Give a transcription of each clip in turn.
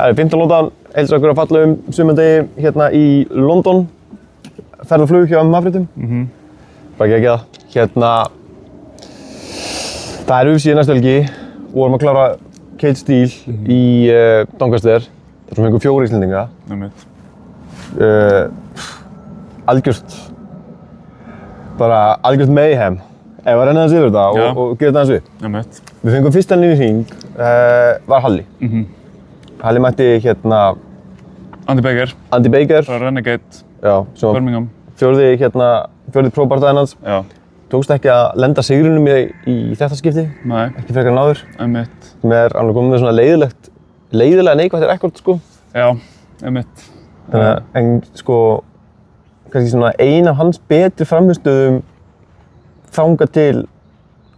Það er 15 lótan, heilsa okkur að fallegum sumardegi hérna í London. Ferð og flug hjá Mafritum. Bara ekki það. Hérna, það er UFC næstu helgi. Vorum að klára Cage Steel í Doncaster. Það sem fengur 4 Íslendinga. Algjört mayhem. Ef að renna þessi yfir þetta og gera þetta þessu. Við fengum fyrsta liðin í hring, var Halli. Halli mætti hérna Andy Baker frá Renegade, Birmingham. Fjórði próbardaginn hans. Tókst ekki að lenda sigrinum í þetta skipti. Nei. Ekki frekar en áður. Sem er alveg komið með svona leiðilega neikvætt rekord, sko. Já, einmitt. En sko, kannski svona ein af hans betri frammistöðum þangað til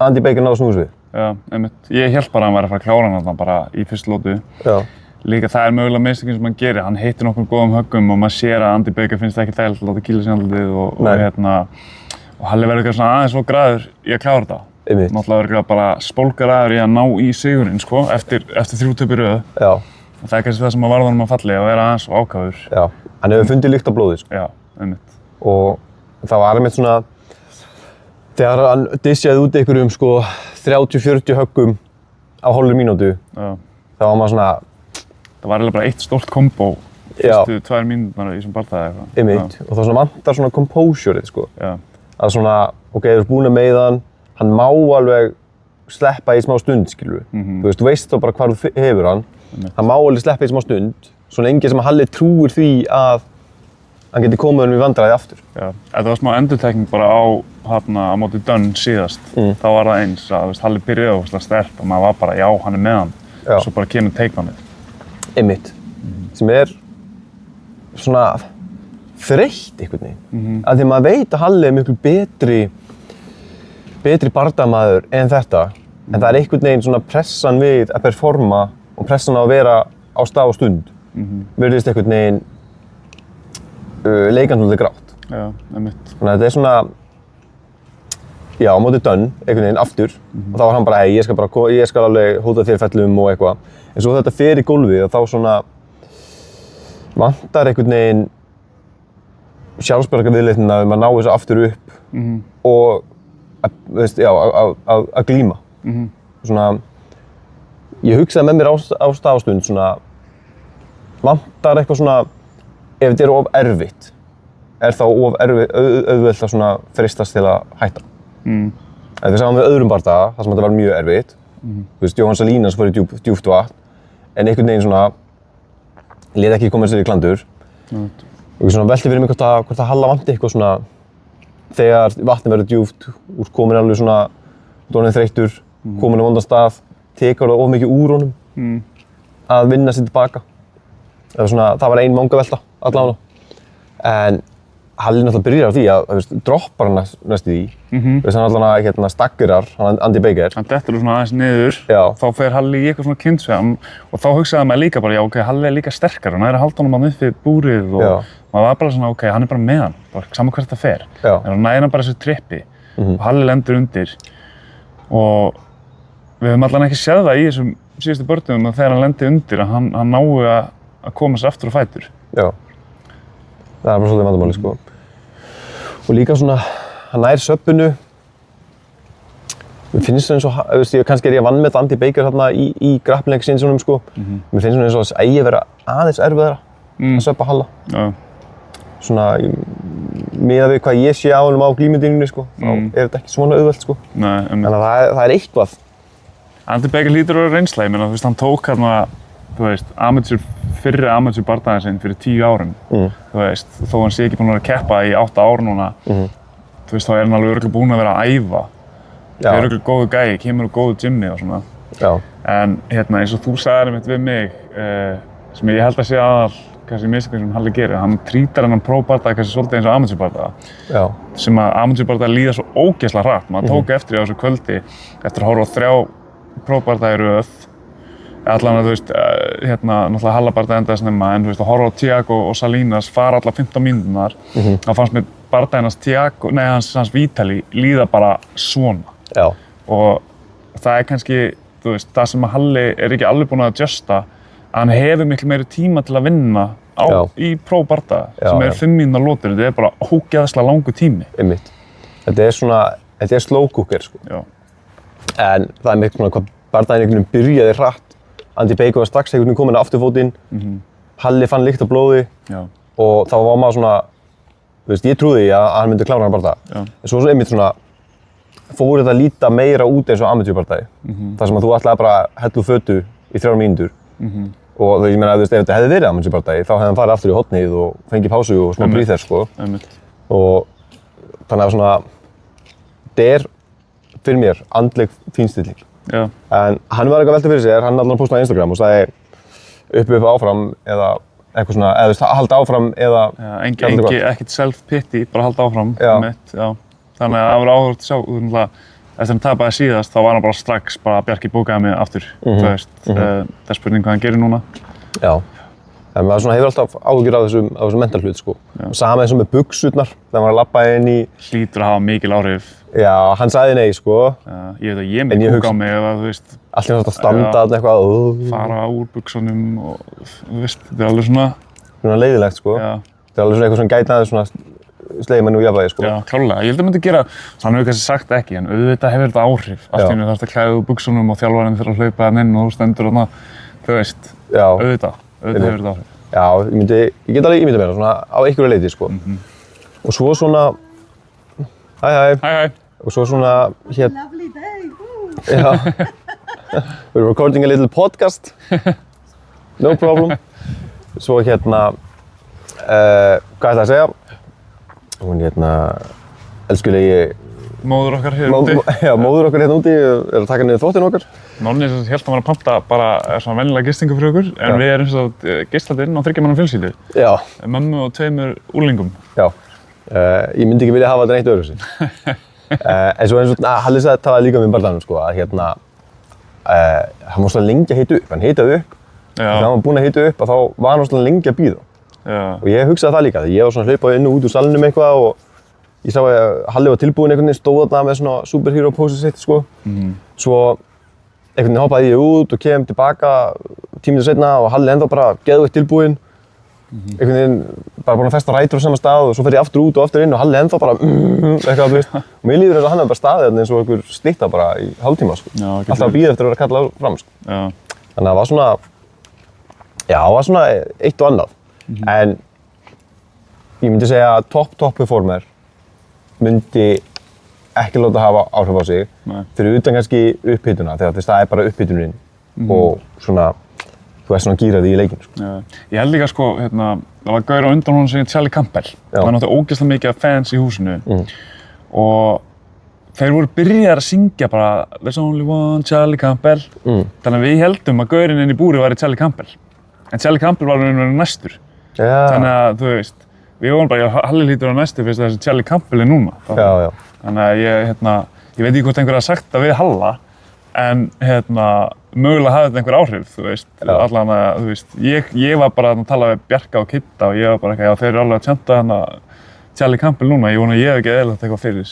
Andy Baker náði snúið við. Já, einmitt. Ég hélt bara að hann væri að fara að klára hann þarna bara í fyrstu lótu. Já. Líka það er mögulega mistökin sem hann gerir. Hann hittir nokkur góðum höggum og maður sér að Andy Baker finnst ekki þægilegt að láta kýla sig andlitið og Halli verður eitthvað svona aðeins svo graður í að klára þetta. Einmitt. Náttúrulega verður bara spólgaraður í að ná í sigurinn, sko, eftir 3 töp í röð. Já. Og það er kannski það sem varð honum að falli, að vera aðeins svo ákafur. Já. Hann hefur fundið lykt á blóði, sko. Já, einmitt. Og það var einmitt svona þegar hann disjaði út einhverjum sko 30-40 höggum á hálfri mínútu. Já. Það var maður svona það var eiginlega bara eitt stórt kombo fyrstu 2 mínúturnar í þessum bardaga eitthvað. Einmitt. Og það svona vantar svona composureið, sko. Já. Að svona, ok, þú ert búinn með hann má alveg sleppa í smá stund, skilur við. Þú veist þá bara hvar þú hefur hann. Hann má alveg sleppa í smá stund, svo lengi sem Halli trúir því að hann geti komið honum í vandræði aftur. Já. Þetta var smá endurtekning bara á móti Dunn síðast. Þá var það eins að Halli byrjaði ógeðslega sterkt og maður var bara, já, hann er með hann. Já. Svo bara kemur take-onið. Einmitt. Sem er svona þreytt einhvern veginn. Af því að maður veit að Halli er miklu betri bardagamaður en þetta. En það er einhvern veginn svona pressan við að performa og pressan á að vera á stað og stund. Virðist einhvern veginn leikandlóðið grátt. Já, einmitt. Þannig að þetta er svona, já, á móti Dunn, einhvern veginn aftur. Og þá var hann bara, hey, ég skal alveg hóta þér fellum og eitthvað. En svo þetta fer í gólfið og þá svona vantar einhvern veginn sjálfsbjargarviðleitnina að ná þessu aftur upp og að glíma. Svona, ég hugsaði með mér á stað og stund svona, vantar eitthvað svona, ef þetta er of erfitt, er þá of auðvelt að svona freistast til að hætta. Við sáum við öðrum bardaga, þar sem þetta var mjög erfitt. Þú veist, Jóhann Salinas fór í djúpt vatn, en einhvern veginn svona lét ekki koma sér í klandur. Og ég svona velti fyrir mig hvort að Halla vanti eitthvað svona þegar vatnið verður djúpt, komin alveg svona orðinn þreyttur, komin á vondan stað, tekur það of mikið úr honum að vinna sér tilbaka. Það var ein vangavelta allavega. En Halli náttúrulega byrjar á því að droppar hann næstu því. Hann allavega staggerar, hann Andy Baker. Hann dettur svona aðeins niður, þá fer Halli í eitthvað svona kynns við hann og þá hugsaði maður líka bara, já ok, Halli er líka sterkari, hann er að halda honum að uppi búrið og maður var bara svona, ok, hann er bara með hann, bara saman hvert það fer. En hann næði hann bara þessu trippi og Halli lendur undir og við höfum allavega ekki séð það í þessum síðustu börnum að þegar hann lendi undir að hann nái að koma sér aftur á fætur. Já. Það er bara svolítið vandamáli, sko. Og líka svona, hann nær söppinu. Mér finnst það eins og, kannski er ég að vanmeta Andy Baker þarna í grappling-sinsunum, sko. Mér finnst það eins og þess að eigi að vera aðeins erfiðara að söppa Halla. Já. Svona, miðað við hvað ég sé á honum á glímudýningunni, sko, þá er þetta ekki svona auðvelt, sko. Nei, þannig að það er eitthvað. Andy Baker hlýtur að vera reynsla, ég meina, þú veist, hann tók hérna, þú veist, fyrri amateur bardaginn sinn fyrir 10 árum. Þú veist, þó hann sé ekki búinn að vera að keppa í 8 ár núna, þú veist, þá er hann alveg örugglega búinn að vera að æfa. Það er örugglega góður gæi, kemur úr góðu gymmi og svona. Já. En eins og þú sagðir einmitt við mig, sem ég held að sé kannski mistökin sem Halli gerir, hann trítar hennan pro-bardaga kannski svolítið eins og amateur bardaga. Já. Sem að amateur bardaga líða svo ógeðslega hratt. Maður tók eftir á þessu kvöldi, eftir að horfa á 3 pro-bardaga í röð. Allan að þú veist, náttúrulega Halla bardagi endaði snemma, en þú veist, að horfa á Thiago og Salinas fara alla 15 mínúturnar, þá fannst mér bardaginn hans Vítali líða bara svona. Já. Og það er kannski, þú veist, það sem að Halli er ekki alveg búinn að adjusta hann hefur miklu meiri tíma til að vinna í prófbardaga sem er 5 mínútna lotur. Þetta er bara ógeðslega langur tími. Einmitt. Þetta er slow cooker, sko. Já. En það er miklu svona hvað bardaginn einhvern veginn byrjaði hratt. Andy Baker var strax einhvern veginn kominn á afturfótinn. Halli fann lykt af blóði. Já. Og þá var maður svona, þú veist, ég trúði að hann myndi klára hann bardaga. En svo einmitt svona, fór þetta að líta meira út eins og amateurbardagi. Þar sem að þú ætlaði bara að hellu fötu í 3 mínútur. Og ég meina, ef þetta hefði verið amateurbardagi, þá hefði hann farið aftur í hotnið og fengið pásu og smá breather, sko. Og þannig að svona, þetta fyrir mér andleg fínstilling. Já. En hann var eitthvað að velta fyrir sér, hann allan postaði á Instagram og sagði upp áfram eða eitthvað svona, eða þú veist, halda áfram eða... Já, ekkert self-pity, bara halda áfram. Já. Þannig að það var áhugavert að sjá, eftir að hann tapaði síðast, þá var hann bara strax Bjarki bókaði mig aftur, þú veist. Það er spurning hvað hann gerir núna. Já. En maður svona hefur alltaf áhyggjur af þessum mental hlut, sko. Sama eins og með buxurnar, þegar maður var að labba inn í... Hlýtur að hafa mikil áhrif. Já, hann sagði nei, sko. Já, ég veit að ég með búka á mig eða, þú veist... Allir náttúrulega að standa þarna eitthvað. Fara úr buxunum og, þú veist, þetta er alveg svona... Svona leiðilegt, sko. Já. Þetta er alveg svona eitthvað sem gæti aðeins svona slegið manni úr jafnvægi, sko. Já, klálega. Ég held að myndi gera... Hann hefur kannski sagt ekki, en auðvitað hefur þetta áhrif. Allt í einu þarfst að klæða úr buxunum og þjálfarinn þarf að hlaupa þarna inn og þú stendur þarna, þú veist. Já. Auðvitað hefur þetta áhrif. Já, ég get alveg ímyndað mér það, svona á einhverju leyti, sko. Og svo svona... Hæ. Og svo svona Lovely day. Já. We're recording a little podcast. No problem. Svo hvað ætla að segja? Hún elskulegi... Móður okkar hérna úti. Já, móður okkar hérna úti er að taka niður þvottinn okkar. Nonni hélt að hann var að panta bara svona venjulega gistingu fyrir okkur, en við erum svona gistandi inn á 3 manna fjölskyldu. Já. Mömmu og 2 úrlingum. Já. Ég myndi ekki vilja hafa þetta neitt öðruvísi. En svo eins og Halli sagði talaði líka um bardaganum, sko, að hann var svona lengi að hita upp. Hann hitaði upp, þegar hann var búinn að hita upp, þá var hann svona lengi að bíða. Og ég hugsaði það líka, þegar ég var svona hlaupað inn og út úr salnum eitthvað og ég sá að Halli var tilbúinn einhvern veginn, stóð þarna með svona superhero pose sitt, sko. Svo einhvern veginn hoppaði ég út og kem tilbaka 10 mínútur seinna og Halli ennþá bara geðveikt tilbúinn. Einhvern veginn bara búinn að festa rætur á sama stað og svo fer ég aftur út og aftur inn og Halli ennþá bara eitthvað, þú veist. Og mér líður eins og hann hefði bara staðið þarna eins og einhver stytta bara í hálftíma, sko. Alltaf að bíða eftir að vera kallað fram, sko. Þannig að það var svona, já, það var svona eitt og annað. En ég myndi segja að topp performer myndi ekki láta hafa áhrif á sig fyrir utan kannski upphituna, þegar það er bara upphitunin og svona, þú ert svona gýraði í leikinu, sko. Ég held líka, sko, það var gaur á undan honum sem Charlie Campbell. Það var náttúrulega ógeðslega mikið af fans í húsinu og þeir voru byrjaðir að syngja bara There's only one Charlie Campbell. Þannig að við heldum að gaurinn inn í búri væri Charlie Campbell. En Charlie Campbell var raunverulega næstur. Þannig að, þú veist, við vorum bara, Halli hlýtur á næstu fyrst að þessi Charlie Campbell er núna. Þannig að ég veit ekki hvort einhver hafi sagt það við Halla, en mögulega hafði þetta einhver áhrif, þú veist. Allan að, þú veist, ég var bara að tala við Bjarka og Kidda og ég var bara eitthvað, já, þeir eru alveg að tjanta Charlie Campbell núna, ég vona að ég hef ekki eðlilegt eitthvað fyrir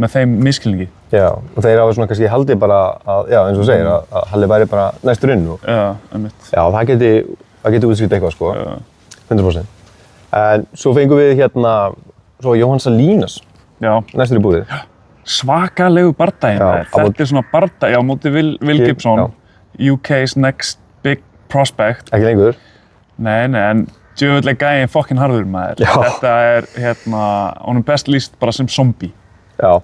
með þeim misskilningi. Já, og þeir hafa svona kannski haldið bara að, já, eins og segir, að Halli væri bara næstur inn og... Já, einmitt. Já, það geti útskýrt eitthvað, sko. 100%. En svo fengum við svo Jóhann Salinas næstur í búrið. Svakalegu bardagi. Þetta er svona bardagi á móti Will Gibson, UK's next big prospect. Ekki lengur. Nei, en djöfull gæinn fucking harður, maður. Þetta er, honum best lýst bara sem zombie. Já,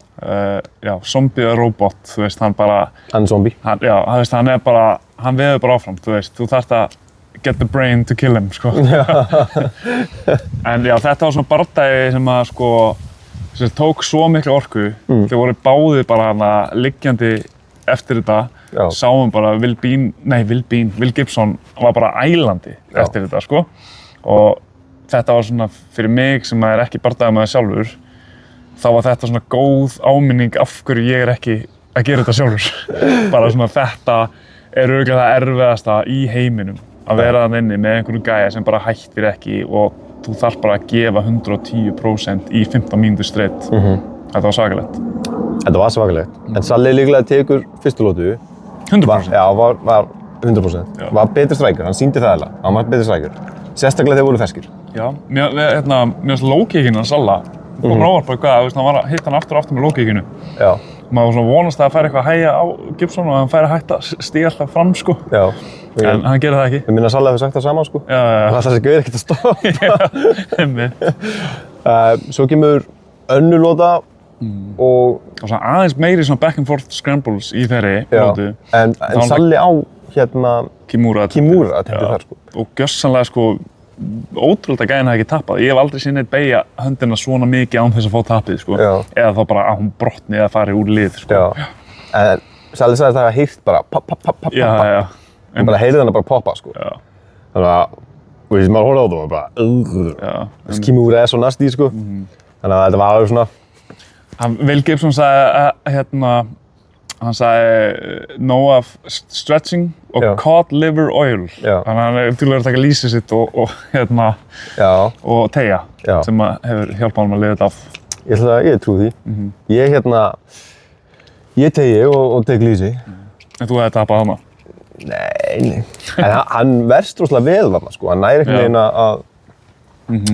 zombie eða robot, þú veist, hann bara... Hann er zombie. Já, þú veist, hann veður bara áfram, þú veist, þú þarft að get the brain to kill him, sko. En já, þetta var svona bardagi sem að, sko, sem tók svo miklu orku. Þeir voru báðir bara liggjandi eftir þetta. Sáum bara Will Gibson var bara ælandi eftir þetta, sko. Og þetta var svona, fyrir mig sem er ekki bardagamaður sjálfur, þá var þetta svona góð áminning af hverju ég er ekki að gera þetta sjálfur. Bara svona þetta er örugglega það erfiðasta í heiminum. Að vera þarna inni með einhverjum gæja sem bara hættir ekki og þú þarf bara að gefa 110% í 15 mínútur streitt. Þetta var svakalegt. Þetta var svakalegt. En Salli líklega tekur fyrstu lótu. 100%? Já, var 100%. Já. Var betri strækjur, hann sýndi það eiginlega. Hann var betri strækjur. Sérstaklega þegar voru ferskir. Já, mér finnst low-kickinn hans Salla komur óvart bara hvað, þú veist, hann var að hitta hann aftur og aftur með low-kickinu. Já. Maður var svona vonast að það færi eitthvað að hægja á Gibson og að hann færi að hætta að stíga alltaf fram, sko. Já. En hann gerir það ekki. Ég minna að Salla hefur sagt það sama, sko. Já. Það er þessi gauður ekkert að stoppa. Já, einmitt. Svo kemur önnur lóta og svona aðeins meiri svona back and forth scrambles í þeirri lótu. En Salli á hérna Kimura tendur þar, sko. Og gjörsamlega, sko, ótrúlega gæðin hafi ekki tappað. Ég hef aldrei séð neitt beygja höndina svona mikið án þess að fá tappið, sko. Já. Eða þá bara að hún brotni eða fari úr lið, sko. Já. En Salli sagði að það heyrt bara papp. Já. Og bara heyrði hana bara poppa, sko. Já. Þannig að, þú veist, maður horfði á það og bara Kimura svo nasty, sko. Þannig að þetta var alveg svona. Will Gibson sagði hann sagði no of stretching og cod liver oil. Já. Þannig að hann er tjóðlega að taka lýsið sitt og teygja sem hefur hjálpað hann að lifa þetta af. Ég trúi því. Ég teygi og tek lýsi. En þú hefði tapað hana? Nei. En hann verst rosalega vel þarna, sko. Hann næri einhvern veginn að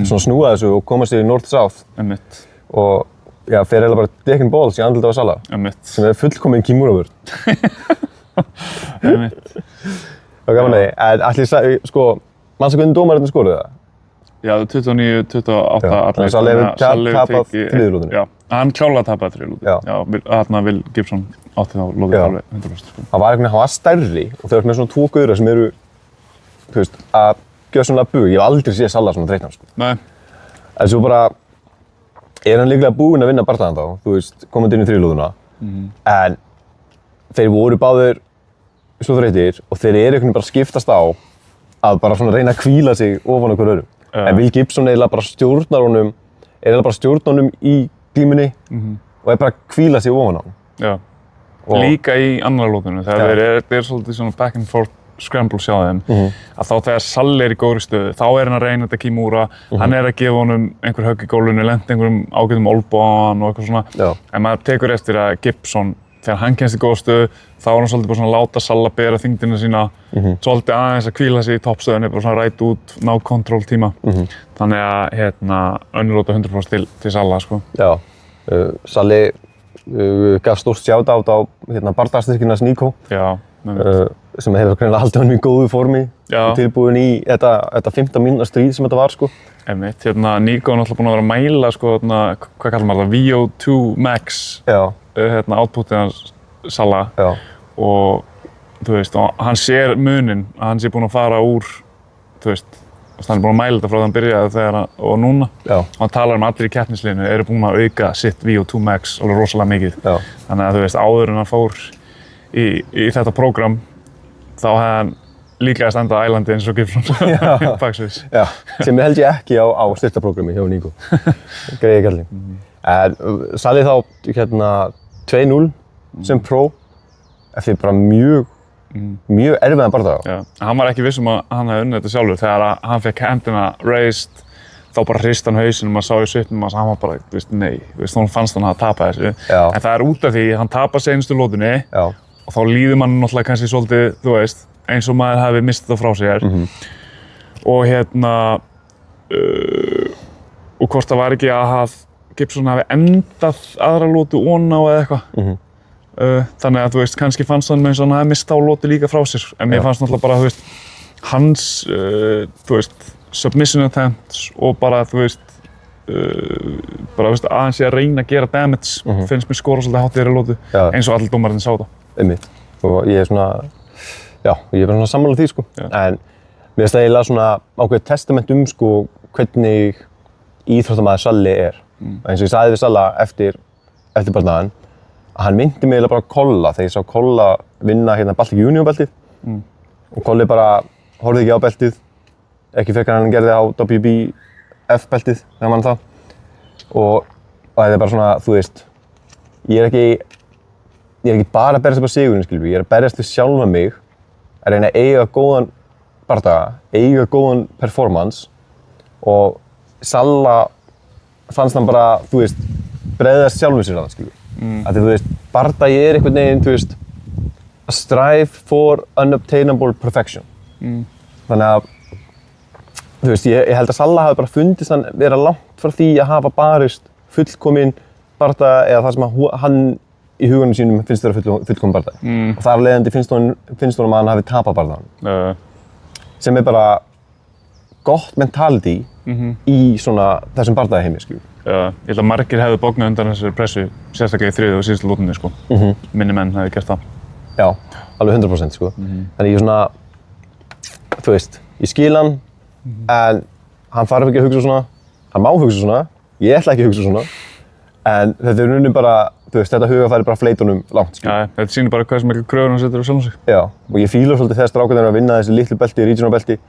svona snúa þessu og koma sér í north-south. Einmitt. Og já, fer eiginlega bara decking balls í andlitið á Salla. Einmitt. Sem er fullkominn Kimura-vörn. Einmitt. Það var gaman að því. En allir, sko, mannstu hvernig dómarinn skoruðu það? Já, 29, 28 allir. Salli hefur tapað þriðjulótunni. Já, hann klálega tapaði þriðjulótunni. Já. Þarna Will Gibson átti þá lótið alveg 100%. Sko. Hann var stærri og þau eru með svona 2 gauðra sem eru, þú veist, að gjöra svona bug. Ég hef aldrei séð Salla svona þreyttan, sko. Nei. En svo bara er hann líklega búinn að vinna bardagann þá, þú veist, komandi inn í þriðjulótuna. En þeir voru báðir svo þreyttir og þeir eru einhvern veginn bara skiptast á að bara svona reyna að hvíla sig ofan okkur öðrum. En Will Gibson eiginlega bara stjórnar honum í glímunni og er bara að hvíla sig ofan á hann. Já. Líka í annara lótunum, þegar þeir er svolítið svona back and forth scramble sjá þeim, að þá þegar Salli er í góðri stöðu, þá er hann að reyna þetta Kimura, hann er að gefa honum einhver högg í gólfinu, lent einhverjum ágætum olbú á hann og eitthvað svona. En maður tekur eftir að Gibson, þegar hann kemst í góða stöðu, þá er hann svolítið bara svona að láta Salla bera þyngdina sína, svolítið aðeins að hvíla sig í toppstöðunni, bara svona ræt út, ná kontról tíma. Þannig að önnur lóta 100% til Salla, sko. Já, Salli gaf stórt sjátt-out á bardagsstyrkina Nico. Já. Sem hefur greinilega haldið honum í góðu formi og tilbúin í þetta 15 mínútna stríð sem þetta var, sko. Einmitt, Nico er náttúrulega búinn að vera að mæla, sko, hvað kallar maður það, VO2 max, outputið hans Salla. Já. Og, þú veist, hann sér muninn að hann sé búinn að fara úr, þú veist, hann er búinn að mæla þetta frá það hann byrjaði og núna. Já. Og hann talar allir í keppnisliðinu eru búinn að auka sitt VO2 max alveg rosalega mikið. Já. Þannig að, þú veist, áður en hann fór í þetta prógram, þá hefði hann líklega standað á ælandi eins og Gibson baksviðs. Já, sem held ég ekki á styrtaprógrami hjá Nico. Greiði kallinn. Salli þá 2-0 sem pró eftir bara mjög erfiðan bardaga. Já, hann var ekki viss að hann hefði unnið þetta sjálfur. Þegar hann fekk hendina raised, þá bara hrist hann hausinn og maður sá í svipnum að hann var bara, þú veist, nei. Þú veist, þá fannst hann að tapa þessu. Já. En það er út af því hann tapar seinustu lótunni. Já. Og þá líður mann náttúrulega kannski svolítið, þú veist, eins og maður hafi mistið það frá sér. Og og hvort það var ekki að Gibson hafi endað aðra lótu ofan á eða eitthvað. Þannig að, þú veist, kannski fannst hann eins og hann hafi mistið á lótu líka frá sér. En mér fannst náttúrulega bara, þú veist, hans, þú veist, submission attempts og bara, þú veist, bara, þú veist, aðeins ég að reyna að gera damage, finnst mér skora svolítið hátt í þeirri lótu, eins og allir dómararnir sá það. Einmitt. Og ég er svona, ég er bara svona sammála því, sko. En mér finnst það eiginlega svona ákveðið testament sko, hvernig íþróttamaður Salli er. Eins og ég sagði við Salla eftir bardagann, að hann myndi mig eiginlega bara Kolla þegar ég sá Kolla vinna Baltic Union beltið. Og Kolli bara horfði ekki á beltið, ekki frekar en hann gerði á WBF beltið þegar hann vann það. Og þetta er bara svona, þú veist, ég er ekki bara að berjast upp á sigurinn, skilur. Ég er að berjast við sjálfa mig, að reyna að eiga góðan bardaga, eiga góðan performance og Salla fannst hann bara, þú veist, bregðast sjálfum sér að það, skilur. Að þú veist, bardagi er einhvern veginn, þú veist, strive for unobtainable perfection. Þannig að, þú veist, ég held að Salla hafi bara fundist hann vera langt frá því að hafa barist fullkominn bardaga eða það sem hann í hugunum sínum finnst vera fullkominn bardaga. Og þar af leiðandi finnst honum að hann hafi tapað bardagann. Sem bara gott mentality í svona þessum bardagaheimi, skilur. Já, ég held að margir hefðu bóknað undan þessari pressu, sérstaklega í þriðju og síðustu lótunni, sko. Minni menn hefði gert það. Já, alveg 100%, sko. Þannig ég svona, þú veist, ég skil hann, en hann þarf ekki að hugsa svona, hann má hugsa svona, ég ætla ekki að hugsa svona, en þetta er rauninni bara, þú veist, þetta hugafæri bara fleitunum langt, skilur. Já, þetta sýnir bara hversu miklu kröfur hann setur á sjálfan sig. Já, og ég fílar svolítið þegar strákarnir eru að vinna þessi litlu belti, regional belti.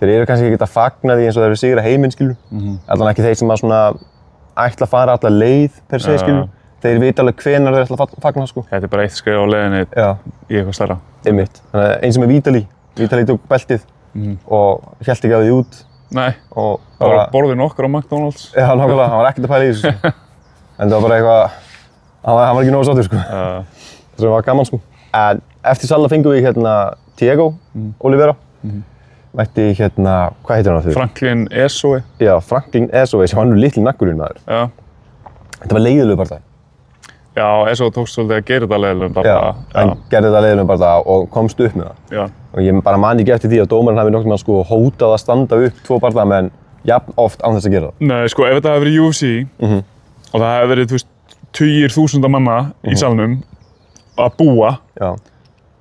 Þeir eru kannski ekki að fagna því eins og þeir eru sigra heiminn, skilur. Allan ekki þeir sem að svona ætla að fara alla leið, per se, skilur. Þeir vita alveg hvenær þeir ætla að fagna, sko. Þetta er bara eitt skref á leiðinni í eitthvað stærra. Einmitt. Þannig að eins og með Vítali tók beltið og hélt ekki af því út. Nei, og það var borðið nokkur á McDonald's. Já, nákvæmlega, hann var ekkert að pæla í þessu, sko. En það var bara eitthvað, hann var ekki nógu sáttur, sko. Það var gaman, sko. En eftir Salla fengum við hérna Thiago Oliveira. Mætti hérna, hvað heitir hann á því? Franklin Esoe. Já, Franklin Esoe sem var nú litli naggurinn maður. Já. Þetta var leiðilegur bardagi. Já, Esoe tókst svolítið að gera þetta leiðilegum bardaga. Já, hann gerði þetta leiðilegum bardaga og komst upp með það. Já. Og ég bara man ekki eftir því að dómarinn hafi nokkuð með sko hótað að standa upp 2 bardaga menn jafn oft án þess að gera það. Nei, sko, ef þetta hefði verið UFC og það hefði verið, þú veist, tugir þúsunda manna í salnum að búa,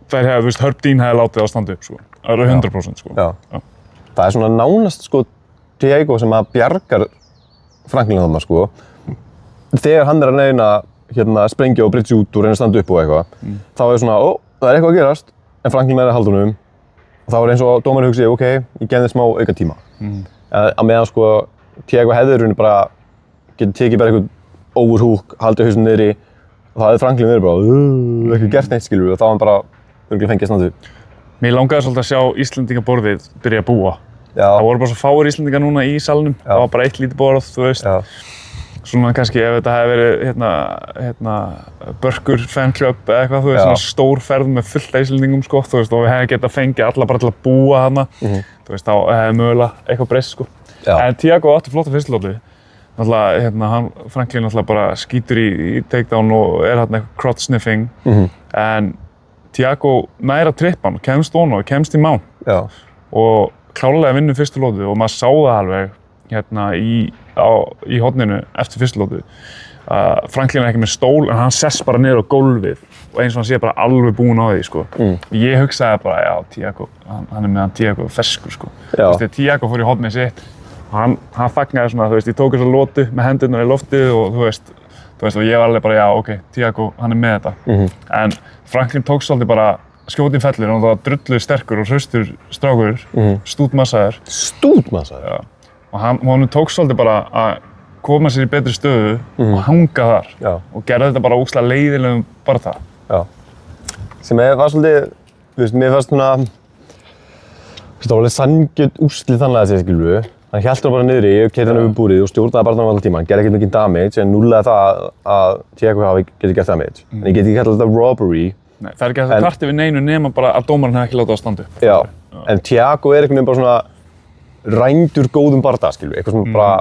þær hefði, þú veist, Herb Dean hefði látið að standa upp, sko. Það eru 100%, sko. Já. Það er svona nánast, sko, Thiago sem að bjargar Franklin þarna, sko. Þegar hann er að reyna hérna sprengja og bridge út og reyna að standa upp og eitthvað, þá er svona, það er eitthvað að gerast, en Franklin er að halda honum. Og þá er eins og dómarinn hugsi, ok, ég gef þér smá auka tíma. Á meðan, sko, Thiago hefði rauninni bara, getið tekið bara eitthvað overhook, haldið hausinn niðri, og þá hefði Franklin verið bara, ekki gert neitt, skilur við, og þá var hann bara örugglega fengið að standa upp. Mér langaði svolítið að sjá Íslendingaborðið byrja að búa. Já. Það voru bara svo fáir Íslendingar núna í salnum. Það var bara eitt lítið borð, þú veist. Svona kannski ef þetta hefði verið Börkur fanclub eða eitthvað, þú veist, svona stór ferð með fullt af Íslendingum, sko, þú veist, og við hefðum getað fengið alla bara til að búa þarna. Þú veist, þá hefði mögulega eitthvað breyst, sko. En Thiago átti flotta fyrstulótu. Náttúrulega, Franklin náttúrulega bara skýtur í takedown og er hérna eitthvað crotch sniffing. En Thiago næra trippan, kemst ofan og kemst í mount og klárlega vinnur fyrstu lótu og maður sá það alveg hérna í horninu eftir fyrstu lótu. Franklin er ekki með stól en hann sess bara niður á gólfið og eins og hann sé bara alveg búinn á því, sko. Ég hugsaði bara, já, Thiago, hann er meðan Thiago ferskur, sko. Þú veist, þegar Thiago fór í hornið sitt og hann fagnaði svona, þú veist, ég tók þessa lótu með hendurnar í loftið og þú veist, og ég var alveg bara, já, ok, Thiago, hann er með þetta. En Franklin tók svolítið bara skjótið fellir og það var drullu sterkur og hraustur strákur, stútmassaður. Stútmassaður? Já. Og honum tók svolítið bara að koma sér í betri stöðu og hanga þar. Já. Og gerði þetta bara ógeðslega leiðilegum bardaga. Já. Sem var svolítið, þú veist, mér fannst svona, það var alveg sanngjörn úrslit þannig að segja, skilur við. Hann hélt hann bara niðri og keyrði hann yfir búrið og stjórnaði barndanum allan tíma. Hann gerði ekkert mikið damage en núllaði það að Thiago hafi getið gert damage. En ég get ekki kallað þetta robbery. Nei, það er ekki að það kvarti við neinu nema bara að dómarinn hefði ekki látið að standa upp. Já, en Thiago er einhvern veginn bara svona rændur góðum bardaga, skilur við. Eitthvað sem bara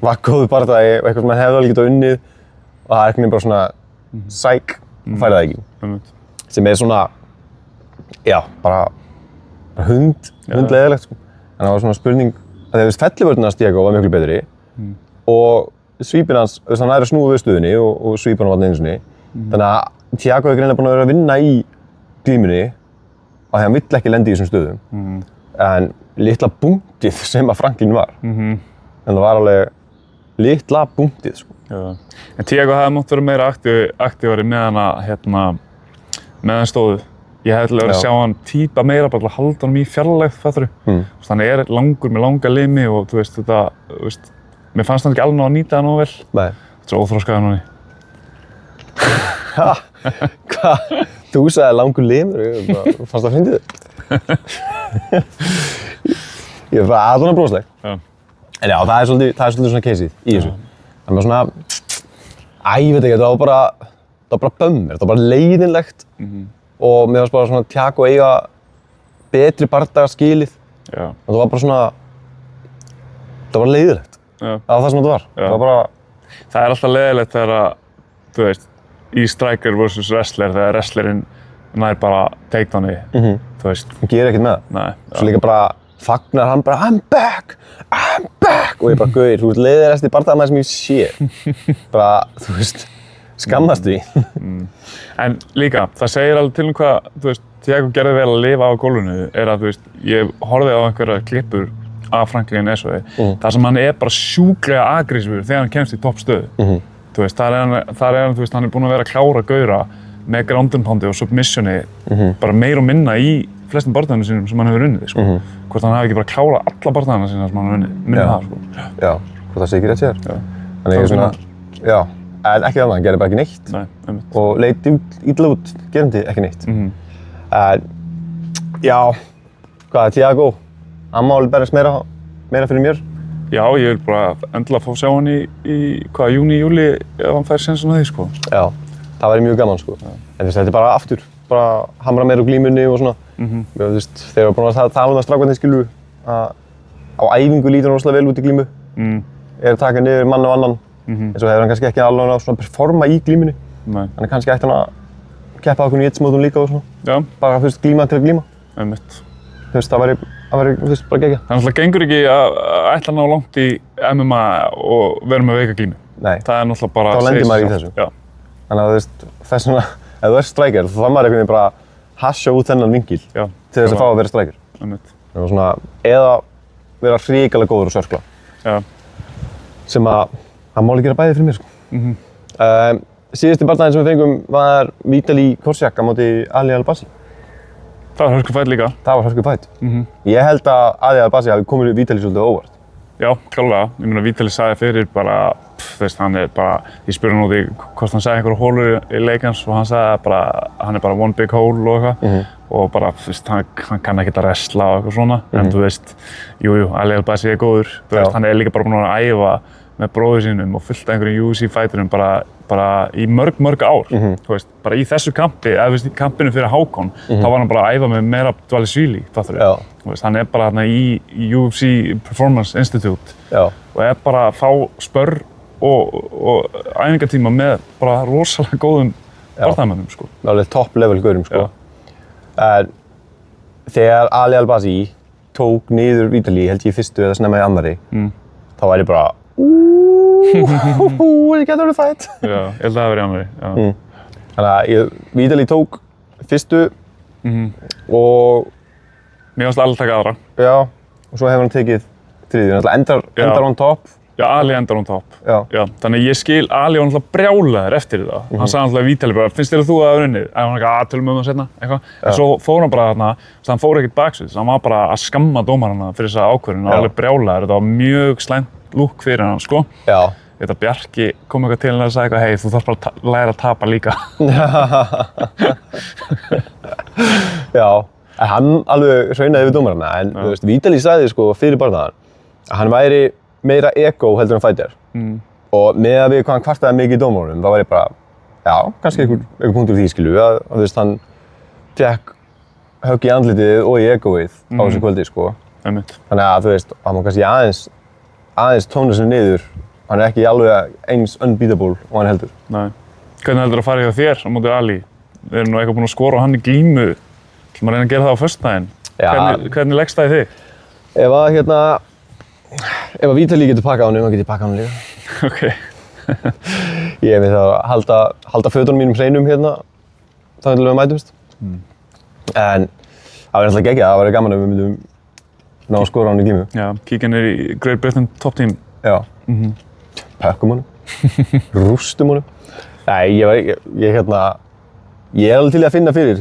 var góður bardagi og eitthvað sem hann hefði alveg getað unnið og það er einhvern veginn bara svona sæk og færi það ekki. Sem er svona, já, bara hundleiðilegt, sko. En það var svona spurning að þegar fellivörðin hans Thiago var miklu betri og svípinn hans, hann er að snúa við stöðunni og svípa hann einu sinni. Þannig að Thiago hefur greinilega búinn að vera að vinna í glímunni og því hann vill ekki lenda í þessum stöðum. En litla búntið sem að Franklin var. En það var alveg litla búntið, sko. Já. En Thiago hefði mátt vera meira aktívari meðan stóðu. Ég hefði til að vera að sjá hann típa meira bara til að halda honum í fjarlægð, fattarðu? Hann er langur með langa limi og þú veist, mér fannst hann ekki alveg að nýta það nógu vel. Nei. Þetta er óþroskaður núni. Ha? Hvað? Þú sagði langur limur, ég fannst það fyndið þig. Ég var bara aðdóna brosleg. En já, það er svolítið svona caseið í þessu. Það var svona, ég veit ekki, það var bara bömmir, það var bara leiðinlegt. og mér fannst bara svona Thiago eiga betri bardaga skilið. Já. Og það var bara svona, það var leiðilegt. Já. Það var það sem þetta var. Já. Það var bara... Það er alltaf leiðilegt þegar að, þú veist, í striker versus wrestler, þegar wrestlerinn nær bara takedowni, þú veist. Hún gerir ekkert með það. Nei. Svo líka bara fagnar hann bara I'm back! Og ég bara gauðir, þú veist, leiðilegasti bardagamaður sem ég sé. Bara, þú veist, skammast því. En líka, það segir alveg til hvað, þú veist, Thiago gerði vel að lifa á gólfinu, er að, þú veist, ég horfði á einhverja klippur af Franklin Esoi, þar sem hann er bara sjúklega agressífur þegar hann kemst í toppstöðu. Þú veist, þar er hann, þú veist, hann er búinn að vera að klára gaura með ground and poundi og submissioni bara meir og minna í flestum bardaganum sínum sem hann hefur unnið, sko. Hvort hann hafi ekki bara klárað alla bardagana sína sem hann hefur unnið, minna það, sko. Já, hvort það sé ekki rétt sér. Já. Þannig ég svona, já, en ekki þannig, hann gerði bara ekki neitt. Nei, einmitt. Og leit illa út, gerandi ekki neitt. En, já, hvað, Thiago, hann má alveg berjast meira fyrir mér. Já, ég vil bara endilega fá að sjá hann í hvað, júni, júli, ef hann fær sénsinn á því, sko. Já, það væri mjög gaman, sko. En þetta er bara aftur, bara hamra meira á glímunni og svona. Þú veist, þeir eru búin að tala um það strákarnir, skilur, að á æfingu lítur hann rosalega vel út í glímu. Er að taka niður mann og annan. En svo hefur hann kannski ekki alveg að performa í glímunni. Nei. Þannig kannski ætti hann að keppa á okkur í jitsmótum líka og svona. Já. Bara, þú veist, glíma til að glíma. Einmitt. Þú veist, það væri, þú veist, bara geggjað. Það náttúrulega gengur ekki að ætla að ná langt í MMA og vera með veika glímu. Nei. Það er náttúrulega bara... Þá lendir maður í þessu. Já. Þannig að, þú veist, þess vegna, ef þú ert striker, þá þarf maður einhvern veginn bara að hasja út þennan vingil Já. til þess að fá að vera striker. Einmitt. Og svona, eða vera hrikalega góður og sörkla. Já. Sem að, það má alveg gera bæði fyrir mér, sko. Síðusti bardaginn sem við fengum var Vitali Korsiak á móti Ali Al-Bassi. Það var hörku fætt líka. Það var hörku fætt. Ég held að Ali Al-Bassi hafi komið Vitali svolítið óvart. Já, klálega. Ég meina, Vitali sagði fyrir bara, þú veist, hann er bara, ég spurði hann út í hvort hann sagði einhverju hólur í leikans og hann sagði bara, hann er bara one big hole og eitthvað. Og bara, þú veist, hann kann ekkert að wrestla og eitthvað svona. En þú veist, jú, Ali Al-Bassi er góður. Þú veist, hann er líka bara búinn að æfa með bróður sínum og fullt af einhverjum UFC-fæturum bara í mörg ár. Þú veist, bara í þessu kampi, eða þú veist, í kampinu fyrir Hákon, þá var hann bara að æfa með Merab Dvalishvili, fattur við? Þú veist, hann er bara þarna í UFC Performance Institute og er bara að fá spörr og æfingartíma með bara rosalega góðum barndamönnum, sko. Alveg top level gaurum, sko. Þegar Ali Al-Bassi tók niður Vitali, held ég í fyrstu eða snemma í annarri, þá var ég bara ég get orðið fætt. Já, ég held að það verið annarri, já. Þannig að Vitali tók fyrstu og... Mér fannst allir taka aðra. Já, og svo hefur hann tekið þriðju, endar on top. Já, Ali endar on top. Já. Þannig ég skil, Ali var náttúrulega brjálaður eftir það. Hann sagði náttúrulega Vitali bara, finnst þér að þú að hafa unnið? En hann ekki, tölum við það seinna, eitthvað. En svo fór hann bara þarna, hann fór ekkert baksvið, hann var bara að skamma dómarana fyrir þessa ákvörðun og alveg brjálaður. Þetta var mjög slæmt lúk fyrir hann, sko. Já. Þetta Bjarki kom eitthvað til hann og sagði eitthvað, hei, þú þarf bara að læra að tapa líka. Já, hann alveg hraunaði við dómarana, en þú veist, Vitali sagði sko fyrir bardagann að hann væri meira ego heldur en fighter. Og með að við hvað hann kvartaði mikið í dómarunum, þá var ég bara, já, kannski einhver punktur í því, skilu, að þú veist, hann fekk högg í andlitið og í egoið á þessu kvöldi, sko. Einmitt. Þannig að, þú veist, hann má kannski aðeins tóna sér niður. Hann er ekki alveg eins unbeatable og hann heldur. Nei. Hvernig heldur að fara hjá þér á móti Ali? Við erum nú eitthvað búin að skora á hann í glímu. Ætlum að reyna að gera það á föstudaginn. Hvernig leggst það í þig? Ef að Vitali getur pakkað honum, þá get ég pakkað honum líka. Ok. Ég er með það að halda fötunum mínum hreinum hérna, þannig til við mætumst. En það var náttúrulega geggjað, það var gaman að við myndum ná að skora á hann í glímu. Já, kíkja niður í Great Britain Top Team. Já. Pökkum honum, rústum honum. Nei, ég er alveg til að finna fyrir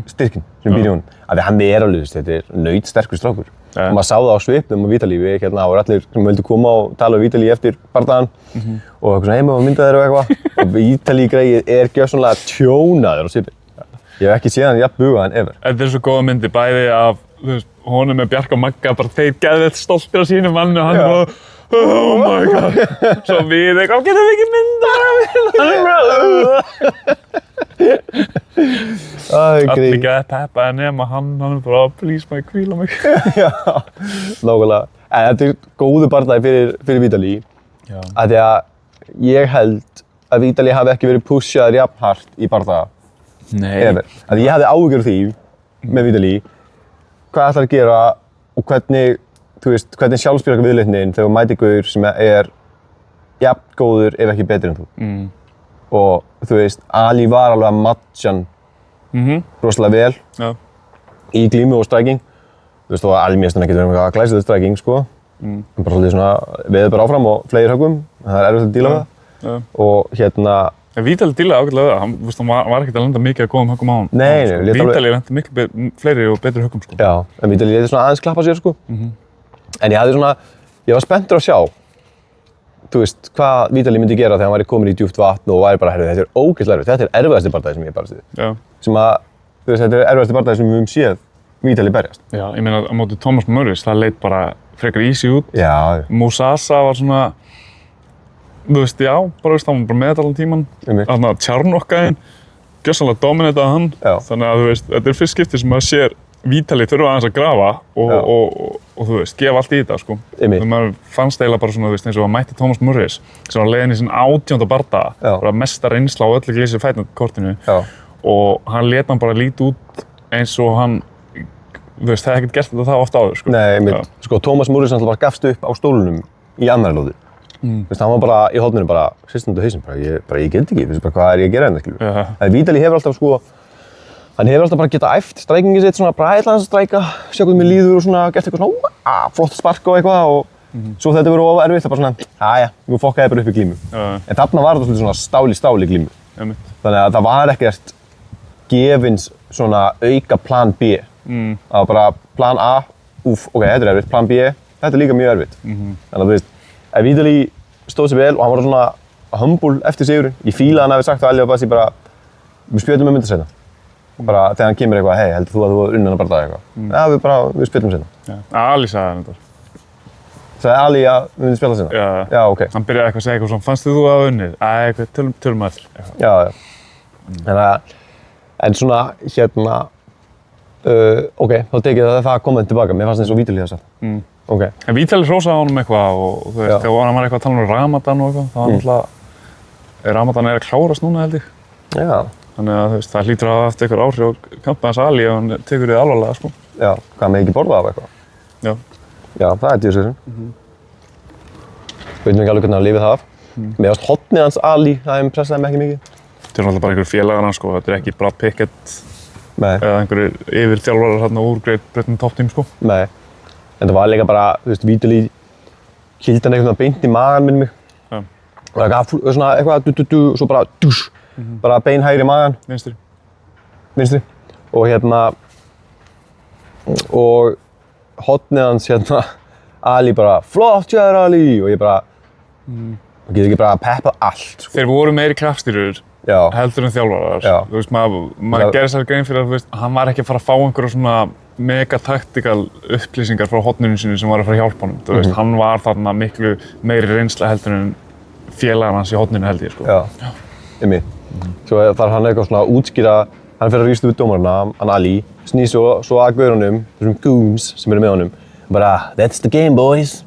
styrkinn sem býr í honum. Af því hann er alveg, þetta er nautsterkur strákur. Og maður sá það á svipnum á Vitali, voru allir sem vildu koma og tala um Vitali eftir bardagann og eitthvað svona heima og mynda þeir og eitthvað. Og Vitali greið er gjörsamlega tjónaður á svipinn. Ég hef ekki séð hann jafn bugaðan ever. Þetta er svo góða myndi, bæði af honum með Bjarka og Magga, bara þeir geðveitt stoltir á sínum manni og hann bara oh my god. Svo við eitthvað, getum við ekki mynda allir gett peppaði nema hann bara, please maður hvíla mig. Já, nákvæmlega. En þetta góðu bardagi fyrir Vítali. Já. Af því að ég held að Vítali hafi ekki verið pushaður jafn hart í bardaga. Nei. Af því ég hafði áhyggjur af því með Vítali, hvað ætlar að gera og hvernig, þú veist, hvernig sjálfsbjörg viðleitnin þegar þú mætir gaur sem jafn góður ef ekki betri en þú. Og þú veist, Ali var alveg að matcha hann rosalega vel í glímu og striking. Þú veist, og Ali mér finnst hann ekkert verið með glæsileg striking, sko. En bara svolítið svona, veður bara áfram og fleiri höggum, það erfitt að díla með það. Og hérna... Vítali dílaði ágætlega við það, hann var ekkert að lenda mikið að góðum höggum á hann. Nei, Vítali lendi miklu fleiri og betri höggum, sko. Já, en Vítali léti svona aðeins klappa sér, sko. En ég var spenntur að sjá, þú veist, hvað Vítali myndi gera þegar hann væri komin í djúpt vatn og væri bara, þetta er ógeðslega erfitt, þetta er erfiðasti bardagi sem ég barist við. Já. Sem að, þú veist, þetta er erfiðasti bardagi sem við höfum séð Vítali berjast. Já, ég meina á móti Thomas Murris, það leit bara frekar easy út. Já. Mousasa var svona, þú veist, já, bara veist, hann var bara með þetta allan tíman. Þannig að Tjarnokkaðinn, gjörsamlega dominataði hann. Já. Þannig að, þú veist, þetta er fyrst skipti sem maður sér Vítali þurfa aðeins að grafa og þú veist, gefa allt í þetta, sko. Þegar maður fannst eiginlega bara svona, þú veist, eins og að mætti Thomas Murris, sem var leiðinn í sinn 18. bardaga, bara mesta reynsla á öllu glísi fætnakortinu. Og hann lét hann bara líta út eins og hann, þú veist, það hefði ekkert gert þetta það oft áður, sko. Nei, sko, Thomas Murris náttúrulega bara gafst upp á stólunum í annarri lóðu. Þú veist, hann var bara í horninu bara, sýstandi hausinn, ég get ekki, þú veist bara, hvað er ég að gera hérna, skilur. En Vítali hefur alltaf, sko, hann hefur alltaf bara getað æft strækingið sitt, svona bara ætla hans að stræka, sjá hvernig mér líður og svona, gert eitthvað svona, flott spark og eitthvað og svo þetta verið of erfitt, það bara svona, aðja, nú fokkaði ég bara upp í glímu. En þarna var þetta svona stál í stál í glímu. Þannig að það var ekkert gefins svona auka plan B. Það var bara plan A, ok, þetta er erfitt, plan B, þetta er líka mjög erfitt. Þannig að þú veist, ef Vítali stóð sér vel og hann var svona humble eftir sigurinn, ég fílaði hann hafi sagt á Ali Abbasi bara, við spjöldum myndaseinna. Bara þegar hann kemur eitthvað, hei, heldur þú að þú var unnan að bardaga eitthvað? Já, við spjöldum seinna. Ali sagði hann þetta. Sagði Ali að við myndum spjalla seinna? Já, ok. Hann byrjaði eitthvað að segja eitthvað svona, fannst þú að hafa unnið? Eitthvað, tölum að þér. Já. En svona, hérna, ok, þá tekið það að koma tilbaka. Mér fannst eins og Vítali það sagt. Ok. En Vítali hrósaði honum eitthvað og þú veist, þegar hann var eitthvað að tala Ramadan og eitthvað, það var náttúrulega, Ramadan að klárast núna held ég. Já. Þannig að þú veist, það hlýtur að hafa eftir eitthvað áhrif á kampið hans Ali ef hann tekur þið alvarlega, sko. Já, hvað með ekki borða af eitthvað? Já. Já, það er djöðsverðin. Veitum ekki alveg hvernig hann lifið það af. Mér fannst hornið hans Ali, það pressaði mig ekki mikið. Þetta er náttúrulega bara einhverjir félagar hans, sko. Þetta er ekki Brad Pickett eða einhverjir yfirþjálfarar hérna úr Great Britain Top Team, sko. Nei. En það var líka bara, þú veist, Vítali hýldi hann einhvern veginn beint í magann minni mig. Já. Og svona eitthvað og svo bara dús. Bara bein hægri í magann. Vinstri. Og hérna, og hornið hans hérna, Ali bara, flott hjá Ali! Og ég bara, það getur ekki bara að peppa allt, sko. Þeir voru meiri kraftstýrur heldur en þjálfarar. Þú veist, maður gerir sér grein fyrir að, þú veist, hann var ekki að fara að fá einhverja svona mega-taktikal upplýsingar frá horninu sínu sem var að fara að hjálpa honum. Þú veist, hann var þarna miklu meiri reynsla heldur en félagar hans í horninu held ég, sko. Já, einmitt. Svo þarf hann eitthvað svona að útskýra, hann fer að rísta við dómarana, hann Ali, snýr svo að gaurunum, þessum goons sem eru með honum, bara, that's the game boys.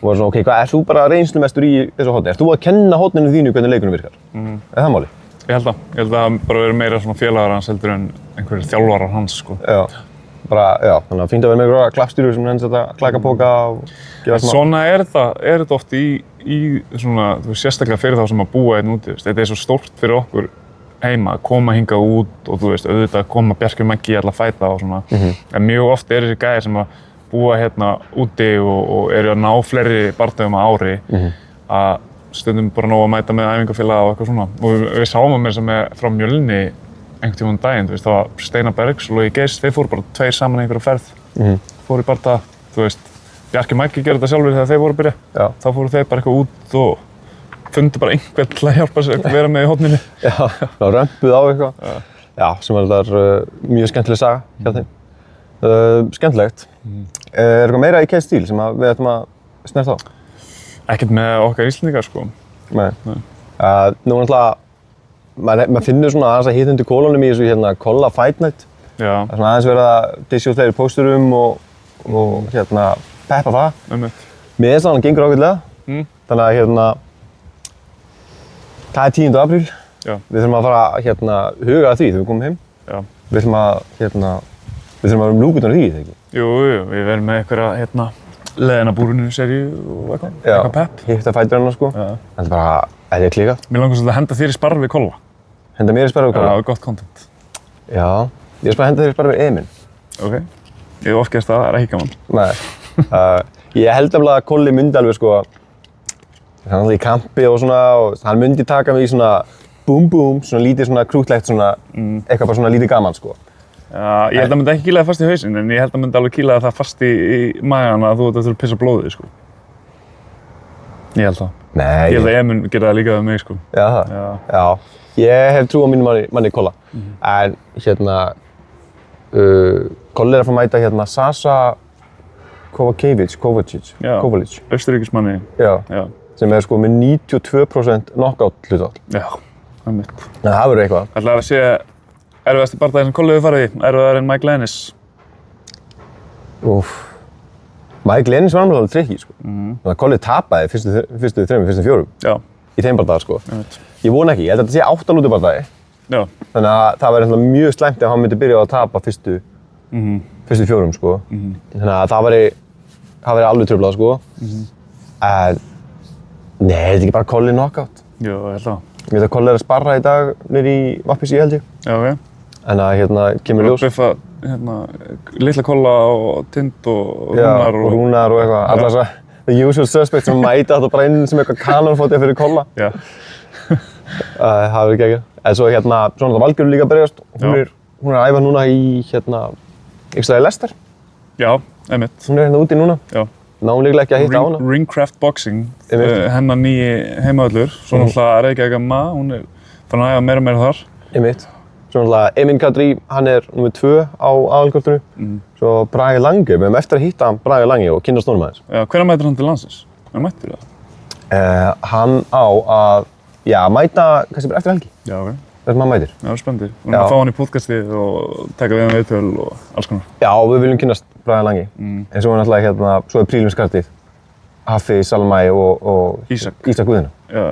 Og var svona, ok, hvað, ert þú bara reynslumestur í þessu horni? Ert þú að kenna horninu þínu hvernig leikunum virkar? Er það máli? Ég held að bara verið meira svona félagar hans heldur en einhverjir þjálfarar hans, sko. Já, þannig að fínt að vera með einhverja klappstýrur sem henni setja klækapóka og gera smá. Svona er þetta oft í svona, þú veist, sérstaklega fyrir þá sem að búa einn úti, þetta er svo stórt fyrir okkur heima að koma hingað út og þú veist, auðvitað að koma Bjarki Maggi í alla fæta og svona. En mjög oft þessi gæðir sem að búa hérna úti og eru að ná fleiri bardögum á ári að stundum bara nóg að mæta með æfingafélaga og eitthvað svona. Og við sáum að mér sem er frá Mjölni einhvern tímann daginn, þú veist, það var Steinar Bergs og Logi Geirs, þeir fóru bara tveir saman í einhverja ferð, fóru í bardaga, þú veist, Bjarki Maggi gerði þetta sjálfur þegar þeir voru að byrja, þá fóru þeir bara eitthvað út og fundu bara einhvern til að hjálpa sér að vera með í horninu. Já, það römpuð á eitthvað, já, sem var þetta mjög skemmtileg saga hjá þeim. Skemmtilegt. Er eitthvað meira í Case Steel sem við ætlum að snerta á? Ekkert með okkar Íslendingar, sko. Nei. Nú náttúrulega, maður finnur svona aðeins að hita undir kólunum í þessu hérna Kolla Fight Night. Já. Það er svona aðeins verið að disja út fleiri pósturum og hérna peppa það. Miðastaðan gengur ágætlega. Þannig að hérna, það er 10. apríl. Já. Við þurfum að fara hérna huga að því þegar við komum heim. Já. Við þurfum að hérna, við þurfum að vera lúkutan því, þegar ekki? Jú, við verðum með einhverja hérna leðina búrinu seríu og eitthvað pepp. Hitta fæturinn sko. Já. En það er bara, þetta er klikað. Mér langar svolítið að henda þér í sparf við Kolla. Henda mér í sparf við Kolla? Já, gott content. Já, ég er bara að henda þér í sparf við Emil. Ok. Ég hef oft gert það er ekki gaman. Nei. Ég held að Kolli myndi alveg sko, hann er alltaf í kampi og svona, og hann myndi taka mig í svona búm, svona lítið svona krútlegt svona, eitthvað bara svona lítið gaman sko. Já, ég held að hann myndi ekki kýla það fast í hausinn, en ég held að hann myndi alveg kýla það fast í magan að þú ert að pissa blóðið sko. Ég held það. Nei. Ég held að Emil gera það líka við mig sko. Já, það? Já. Ég hef trú á mínum manni Kolla. En hérna, Kolli er að fara að mæta hérna Sasa Kovacic, Austurríkismanni. Já. Sem er sko með 92% knockout hlutfall. Já, það er mitt. En það verður eitthvað. Ætlaði að sé erfiðasti bardagi sem Kolli hefur farið í, erfiðar en Mike Lennis. Mike Lennis var alveg tricky sko. Þannig að Kolli tapaði fyrstu 4. Já. Í þeim bardaga sko. Ég vona ekki, ég held að þetta sé 8 lúti bardagi. Já. Þannig að það verður mjög slæmt ef hann myndi byrja að tapa fyrstu 4 sko. Þannig að það væri alveg truflað sko. En nei, þetta er ekki bara Kolli knockout. Jú, ég held það. Ég veit að Kolli er að sparra í dag niður í Vappis held ég. Já, ok. En að hérna kemur ljós. Biffa, hérna, litla Kolla og Tind og Rúnar og Rúnar og eitthvað. Allar þessar the usual suspects sem mæta þetta bara inn sem eitthvað kanonfótið fyrir Kolla. Já. Það verður geggjað. En svo hérna, svona Valgerður líka að berjast. Hún er að æfa núna í hérna, einhvers staðar í Leicester. Já, einmitt. Hún er hérna úti núna. Já. Náum líklega ekki að hitta á hana. Ringcraft Boxing, hennar nýji heimavöllur. Svo náttúrulega Reykjavík Ma, hún er farin að æfa meira og meira þar. Einmitt. Svo náttúrulega Emin Kadri, hann er nr. 2 á aðalkortinu. Svo Bragi Lange, við höfum eftir að hitta Bragi Lange og kynnast honum aðeins. Já, hvenær mætir hann til landsins? Er hann mættur það? Hann á að, mæta kannski bara eftir helgi. Já, ok. Það sem hann mætir. Já, spennandi. Við erum að fá hann í podcastið og taka við hann viðtöl og alls konar. Já, við viljum kynnast Bragi Lange. En svo er náttúrulega hérna, svo er prílimiskartið Hafi Salmæ og Ísak Guðina. Já.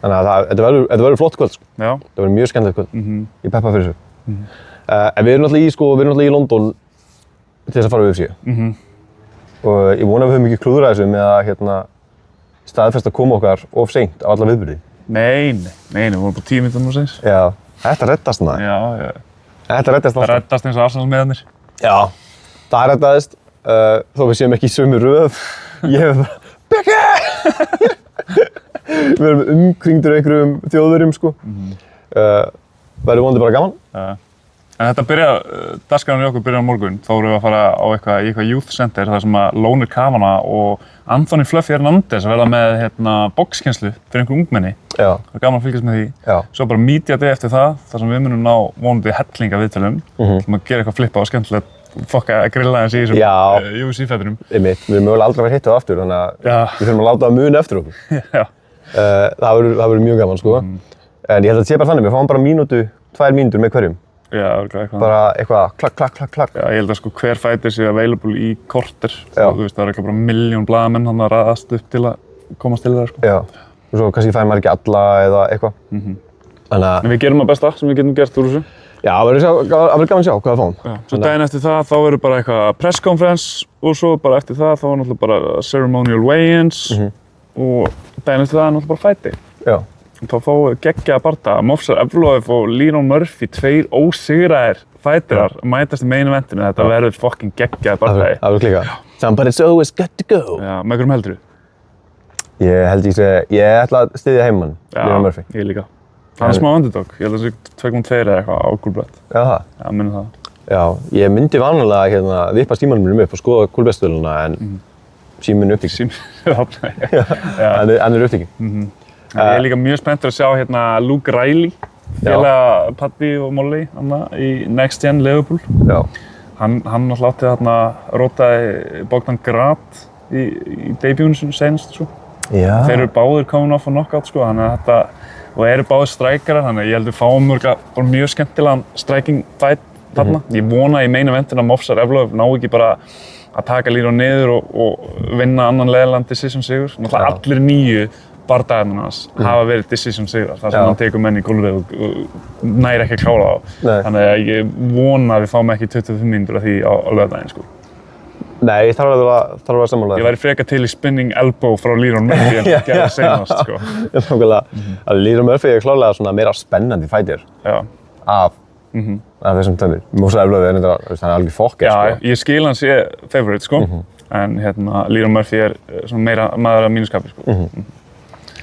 Þannig að þetta verður flott kvöld, sko. Já. Það verður mjög skemmtilegt kvöld. Ég peppa fyrir þessu. En við erum náttúrulega í London til þess að fara UFC. Og ég vona að við höfum ekki klúðrað þessu með að hérna, staðfesta að koma okkar of seint á alla viðburði. Nei, við vorum bara 10 mínútur nú seins. Já, þetta reddast maður. Já. Þetta reddast alltaf. Það reddast eins og Arsenal-miðarnir. Já, það reddaðist. Þó við séum ekki í sömu röð. Ég hef bara, Biggi! Við erum umkringdur einhverjum þjóðverjum, sko. Verður vonandi bara gaman. En þetta dagskráin í okkur byrjar á morgun. Þá erum við að fara í eitthvað youth center þar sem að Lónir Kavanagh og Anthony Fluffy Hernandez verða með boxkennslu fyrir einhver ungmenni. Já. Það er gaman að fylgjast með því. Já. Svo bara media day eftir það, þar sem við munum ná vonandi hellinga viðtölum. Við að gera eitthvað flippa og skemmtilegt, fokka að grilla aðeins í þessum UFC-fættunum. Einmitt, við erum mögulega aldrei að vera hittað aftur, þannig að við þurfum að láta það muna eftir okkur. Já. Það verður mjög gaman, sko. En ég held að þetta sé bara þannig, við fáum bara 2 mínútur með hverjum. Já, eitthvað. Bara eitthvað klakk. Já, ég held að sko hver fighter sé available í korter. Þú veist, það er eitthvað bara 1 milljón blaðamenn hann að raðast upp til að komast til það, sko. Já, og svo kannski fær maður ekki alla eða eitthvað. En við gerum það besta sem við getum gert úr þessu. Já, það verður gaman að sjá hvað það fáum. Já, svo daginn eftir það, þá verður bara eitthvað press conference og svo bara eftir það, þá er náttúrulega bara ceremonial weigh-ins og daginn eftir það er náttúrulega bara fight day. Já. Þá fáum við geggjaða bardaga. Movsar Evloev og Leron Murphy, 2 ósigraðir fighterar, mætast í main eventinu. Þetta verður fucking geggjaða bardagi. Það verður klíka. Somebody's always got to go. Já, með hverjum heldur þú? Ég ætla að styðja heimamann, Leron Murphy. Já, ég líka. Hann er smá underdog. Ég held að það sé 2.2 eða eitthvað á Coolbet. Já, það? Já, minni það. Já, ég myndi vanalega vippa símanum mínum upp og skoða Coolbet-stöðluna en síminn er upptekinn. Hann er upptekinn. Ég er líka mjög spenntur að sjá Luke Riley, félaga Paddy og Molly í Next Gen Liverpool. Já. Hann náttúrulega átti rótaði Bogdan Grad í debutinu sinu senast svo. Já. Þeir eru báðir komin off á knockout, sko, þannig að þetta, og eru báðir strækarar, þannig að ég held við fáum bara mjög skemmtilegan striking fight þarna. Ég vona í main eventinu að Movsar Evloev ná ekki bara að taka Leron niður og vinna annan leiðilegan decision sigur. Náttúrulega allir 9 bardagarnir hans hafa verið decision sigrar, þar sem hann tekur menn í gólfið og næri ekki að klára þá. Þannig að ég vona að við fáum ekki 25 mínútur af því á laugardaginn, sko. Nei, ég þarf að vera sammála. Ég væri frekar til í spinning elbow frá Leron Murphy en gerði seinast, sko. Nákvæmlega. Leron Murphy er klárlega svona meira spennandi fighter af þessum tveimur. Movsar Evloev hann alveg fokkir, sko. Já, ég skil hann sé favorite, sko. En Leron Murphy er svona meira maður af mínuskapi, sko.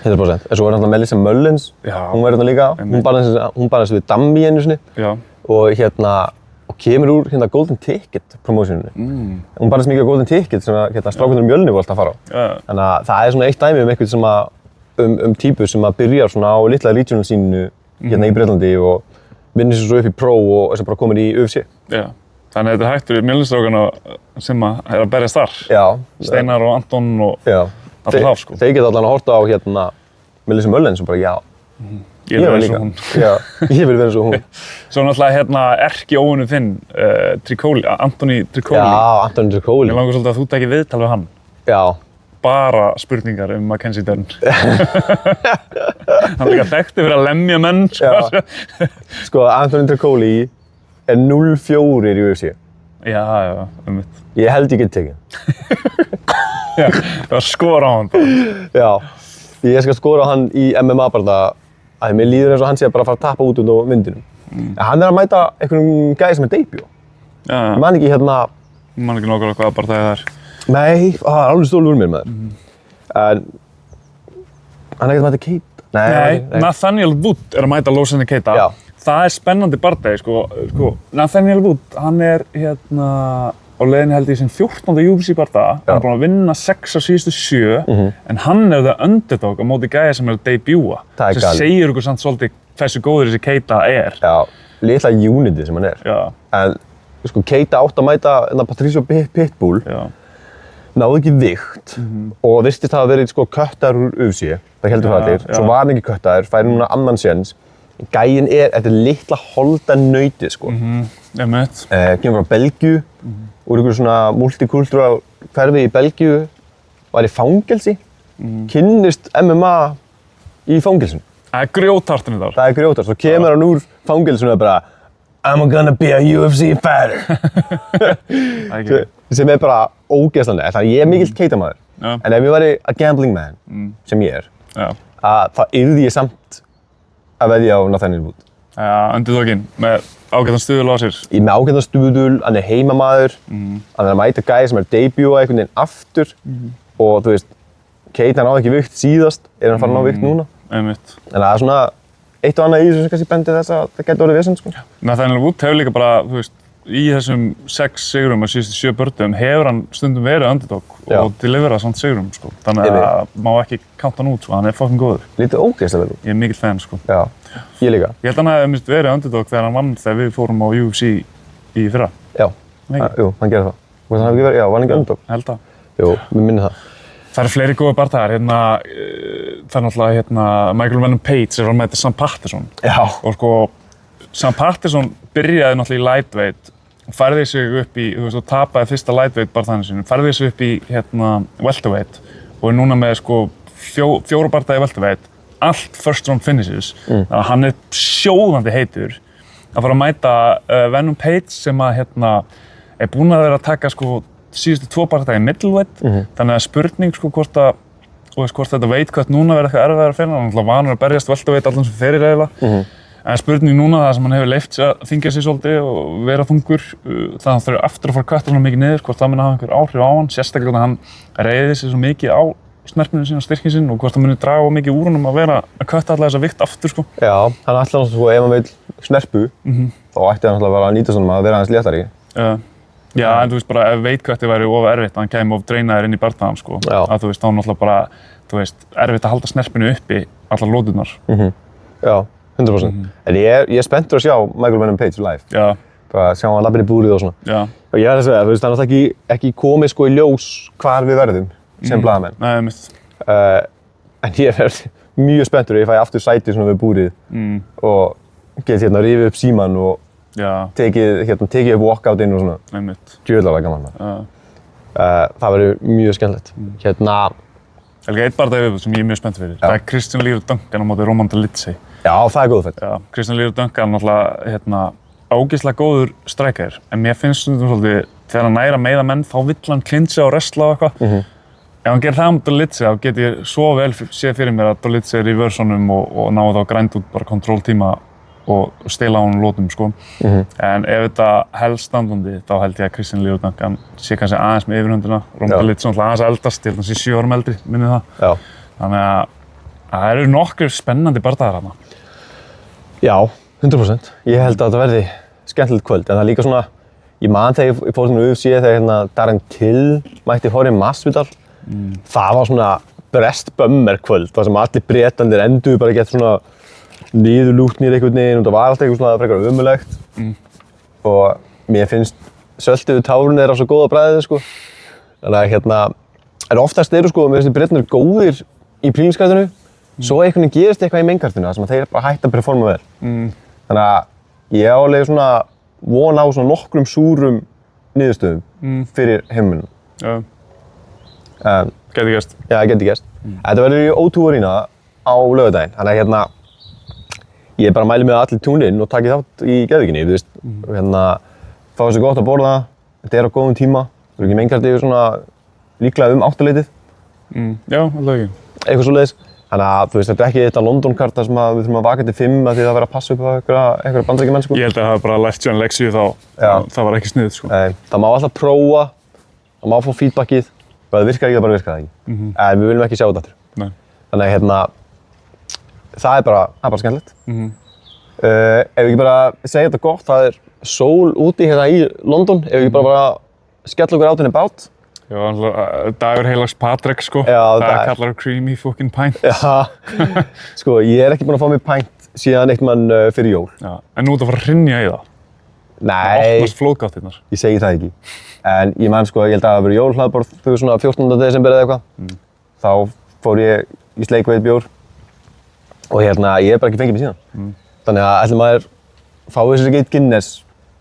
100%. En svo er náttúrulega Melissa Mullins, hún verður þarna líka. Hún barðist við Dammi einu sinni. Já. Og kemur úr Golden Ticket promotioninu. Hún barðist mikið á Golden Ticket sem strákundur Mjölni voru alltaf að fara á. Þannig að það er svona eitt dæmi eitthvað sem að, típu sem að byrjar svona á litla regional síninu í Breitlandi og vinnur sér svo upp í pro og sem bara komir í UFC. Já. Þannig að þetta er hægt fyrir Mjölnistrákana sem að berjast þar. Já. Steinar og Anton og allir þá, sko. Þeir geta allan að horta á Melissa Mullins og bara já. Ég vil vera eins og hún. Já, ég vil vera eins og hún. Svo náttúrulega erki óvinur þinn, Anthony Tricoli. Já, Anthony Tricoli. Mér langar svolítið að þú tekir viðtal við hann. Já. Bara spurningar Mackenzie Dern. Hann líka þekkti fyrir að lemja menn, sko. Sko, Anthony Tricoli er 0-4 í UFC. Já, Ég held ég get tekið. Já, það var skora á hann bara. Já, ég skal skora á hann í MMA bara að mér líður eins og hann sé bara að fara að tappa út á myndinum. Hann er að mæta einhverjum gæði sem er debut. Já. Ég man ekki Ég man ekki nákvæmlega hvað bara það er. Nei, það er alveg stólur úr mér maður. En hann er ekkert að mæta Keita. Nei, Nathaniel Wood er að mæta Losene Keita. Já. Það er spennandi bardagi, sko. Nathaniel Wood, hann er á leiðinni held ég sinn 14. UFC bardaga. Hann er búinn að vinna 6 af síðustu 7, en hann er það underdog á móti gæja sem er að debúa. Það er sem segir ykkur samt svolítið hversu góður þessi Keita er. Já, litla unity sem hann er. Já. En sko, Keita átt að mæta Patricio Pitbull. Já. Náði ekki vikt og virtist hafa verið sko köttar úr UFC. Það heldur það allir. Svo var hann ekki köttar, fær núna annan séns. Gæinn þetta er litla holda nautið, sko. Kemur frá Belgíu, úr einhverju svona multikultúral hverfi í Belgíu, var í fangelsi, kynnist MMA í fangelsinu. Það er grjótartinu þar. Það er grjótart. Svo kemur hann úr fangelsinu og bara I'm gonna be a UFC fighter. Sem er bara ógeðslega. Þannig að ég er mikill Keita-maður. En ef ég væri a gambling man, sem ég er, þá yrði ég samt að veðja á Nathaniel Wood. Já, underdoginn með ágætan stuðul á sér. Með ágætan stuðul, hann er heimamaður, hann er að mæta gæði sem er debut einhvern veginn aftur og þú veist, Keita náði ekki vikt síðast, hann að fara að ná vikt núna. Einmitt. En það er svona eitt og annað í þessu sem kannski bendi þess að það gæti orðið vesen, sko. Nathaniel Wood hefur líka bara, þú veist, í þessum 6 sigrum og síðustu 7 bördum hefur hann stundum verið underdog og deliverað samt sigrum, sko. Þannig að má ekki káta hann út, sko. Hann er fucking góður. Lítið ógeðslega vel út. Ég er mikill fan, sko. Já, ég líka. Ég held að hann hefði verið underdog þegar hann vann þegar við fórum á UFC í fyrra. Já, jú, hann gerði það. Og það hefði ekki verið, já, var hann ekki underdog? Held að. Jú, mér minni það. Það eru fleiri góða bardagar. Það er náttúrulega Michael Venom Page er að mæta Sam Patterson. Já. Og sko, Sam Patterson byrjaði náttúrulega í lightweight og færði sig upp í, þú veist, og tapaði fyrsta lightweight bardaganum sínum, færði sig upp í welterweight og er núna með sko 4 bardaga í welterweight, allt first round finishes. Þannig að hann er sjóðandi heitur að fara að mæta Venom Page sem að er búinn að vera að taka sko síðustu 2 bardaga í middleweight. Þannig að spurning sko hvort þetta weight cut núna verður eitthvað erfiðara fyrir hann. Hann er náttúrulega vanur að berjast welterweight allan sem fyrir eiginlega. En spurning núna það sem hann hefur leyft sér að þyngja sig svolítið og vera þungur, þannig að hann þurfi aftur að fara að kutta svona mikið niður, hvort það muni hafa einhver áhrif á hann, sérstaklega hvernig hann reiði sig svo mikið á snerpinu sín og styrkin sinn og hvort það muni draga mikið úr honum að vera að kutta alla þessa vikt aftur, sko. Já, hann ætlar náttúrulega sko, ef hann vil snerpu, þá ætti hann náttúrulega að nýta svona að vera aðeins léttari. Já, en þú veist bara ef weight cutti væri of erfitt, hann kæmi of dreinaður inn í bardagann, sko. Að þú veist, þá náttúrulega bara, þú veist, erfitt að halda snerpinu uppi allar lóturnar. Já. 100%. En ég er spenntur að sjá Michael Venom Page live. Já. Bara sjá hann labbir í búrið og svona. Já. Og ég verð að segja, þú veist, það er náttúrulega ekki komið sko í ljós hvar við verðum sem blaðamenn. Nei, mitt. En ég er mjög spenntur ég fæ aftur sæti svona við búrið og get hérna rifið upp síman og tekið upp walkoutinn og svona. Einmitt. Djöðlega gaman maður. Það verður mjög skemmtilegt. Eitt bardagi viðbútt sem ég er mjög spennt fyrir. Það er Christian Lear Duncan á móti Roman Dolidze. Já, það er góð fætt. Já, Christian Lear Duncan náttúrulega ágæslega góður strækir. En mér finnst stundum svolítið þegar hann næra meiða menn þá vill hann klinsa og wrestla og eitthvað. Ef hann gerir það um Dolidze þá get ég svo vel séð fyrir mér að Dolidze er í vörsunum og náðu þá grænt út bara kontrólltíma og stela á honum lótum sko. En ef þetta helst standandi þá held ég að Christian Lear Duncan sé kannski aðeins með yfirhöndina. Roman Dolidze náttúrulega aðeins eldast, ég held að hann sé 7 árum eldri, minnið það. Já. Þannig að það eru nokkur spennandi bardagar þarna. Já, 100%. Ég held að þetta verði skemmtilegt kvöld, en það er líka svona, ég man þegar ég fór svona UFC þegar hérna Darren Till mætti Jorge Masvidal. Það var svona breastbömmer kvöld, þar sem allir Bretarnir enduðu bara gett svona niðurlútnir einhvern veginn og það var alltaf eitthvað svona frekar ömurlegt. Og mér finnst söltuðu tárin þeirra svo góð á bragðið sko. Þannig að hérna, en oftast eru sko, mér finnst Bretarnir góðir í prílingskartinu, svo einhvern veginn gerist eitthvað í mainkartinu þar sem þeir bara hætta að performa vel. Þannig að ég álega svona von á svona nokkrum súrum niðurstöðum fyrir heiminum. Gæti gerst. Já, það gæti gerst. Þetta verður í O2 Arena á laugardaginn, þannig að hérna ég bara mæli með að allir tune inn og taki þátt í geðvíkinni, þú veist. Hérna, fá þessu gott að borða, þetta er á góðum tíma, það er ekki meinkartið svona líklega 8-leytið. Já, alltaf ekki. Eitthvað svoleiðis. Þannig að þú veist, þetta er ekki þetta London-karta sem við þurfum að vaka til 5 af því það verður að passa upp á einhverja Bandaríkjamenn sko. Ég held að það hafi bara lært sér leksíu þá, það var ekki sniðugt sko. Nei, það má alltaf prófa, það má fá feedbackið, ef það virkar ekki, það bara virkar það ekki. En við viljum ekki sjá þetta aftur. Nei. Þannig að hérna, það er bara skemmtilegt. Ef við ekki bara segja þetta gott, það er sól úti hérna í London, ef við ekki bara skella okkur out and about. Já, dagur heilags Patrik sko, Já, það kallar creamy fucking pint. Já, sko ég er ekki búinn að fá mér pint síðan eitt mann fyrir jól. Já, en nú ert að fara að hrynja í það. Nei, Það opnast flóðgáttirnar. ég segi það ekki. En ég man sko, ég held að það verið jólhlaðborð svona 14. desember eða eitthvað. Þá fór ég í sleik við eitt bjór og hérna, ég hef bara ekki fengið mig síðan. Þannig að ætlum maður fáið sér ekki eitt Guinness.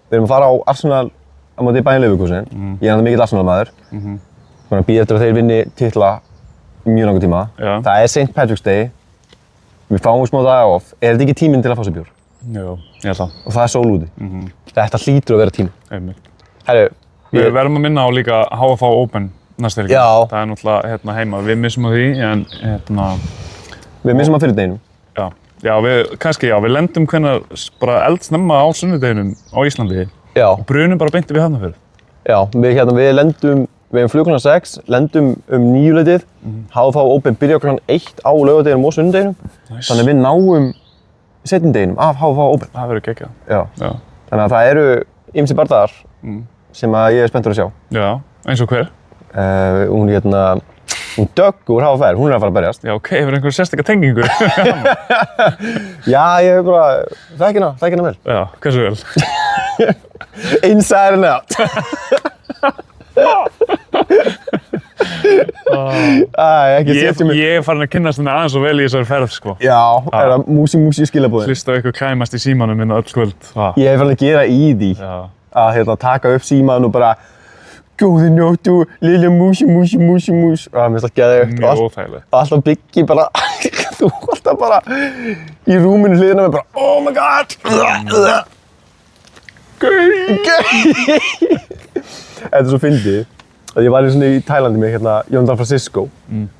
Við erum að fara á Arsenal á móti Bayern Leverkusen. Ég er mikill Arsenal maður. Þannig að bíða eftir að þeir vinni titla í mjög langan tíma. Já. Það er St. Patrick's Day. Við fáum smá daga off. Er þetta ekki tíminn til að fá sér bjór? Jú, ég held það. Og það er sól úti. Þetta hlýtur að vera tími. Einmitt. Herru, Við verðum að minna á líka HFA Open næsta helgi. Já. Það er náttúrulega hérna heima, við missum á því, en hérna, við missum að fyrir deginum. já, við lendum hvenær bara eldsnemma á sunnudeginum á Íslandi Já. og brunum bara beint við Hafnarfjörð. Já, við lendum, við hefum flug klukkan 6, lendum 9-leytið, HFA Open byrja klukkan 1 á laugardeginum og sunnudeginum. Nice. Þannig að við náum seinni deginum af HFA Open. Það verður geggjað. Já. Já. Þannig að það eru ýmsir bardagar sem að ég er spenntur að sjá. Já, eins og hver? Hún Dögg úr HFR, hún er að fara að berjast. Já, ok, hefur einhver sérstakka tengingu? Já, ég hef bara, þekki hana vel. Já, hversu vel? Inside and out. Ekki setja mig. Ég er farin að kynnast henni aðeins og vel í þessari ferð, sko. Já, er það músi skilabúðin. Hlusta á ykkur klæmast í símanum minna öll kvöld. Ég hef farin að gera í því. Já. Að taka upp síman og bara góði nóttu, lilla músi. Og það minnst að geða upp. Mjög óþægilegt. Alltaf Biggi bara, þú alltaf bara í rúminu hliðina með bara oh my god. Gauð. Þetta er svo fyndið. Ég var í Tælandi með hérna Jóndal Francisco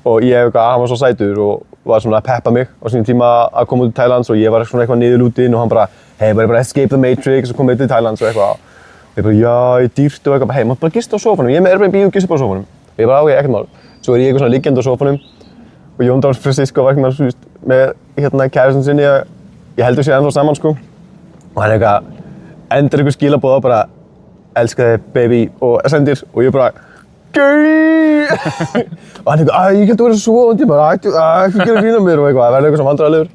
og hann var svo sætur og var svona að peppa mig á sínum tíma að koma út í Tælands og ég var svona eitthvað niðurlútinn og hann bara hey, bara escape the matrix og koma út í Tælands og eitthvað. Ég bara já, ég er dýrt og eitthvað, hey, maður bara gista á sófanum, ég er með Airbnb og gista bara á sófanum. Ég bara ok, ekkert mál. Svo er ég eitthvað svona liggjandi á sófanum og Jóndal Francisco var eitthvað með hérna kærastinn sinni, ég heldur sér ennþá saman sko og hann eitthvað endur eitthvað skilaboð og bara elska þig baby og sendir og ég bara gauð og hann eitthvað ég gæti verið svovandi bara ekki gera grín á mér og eitthvað það verður eitthvað sem vandræðalegur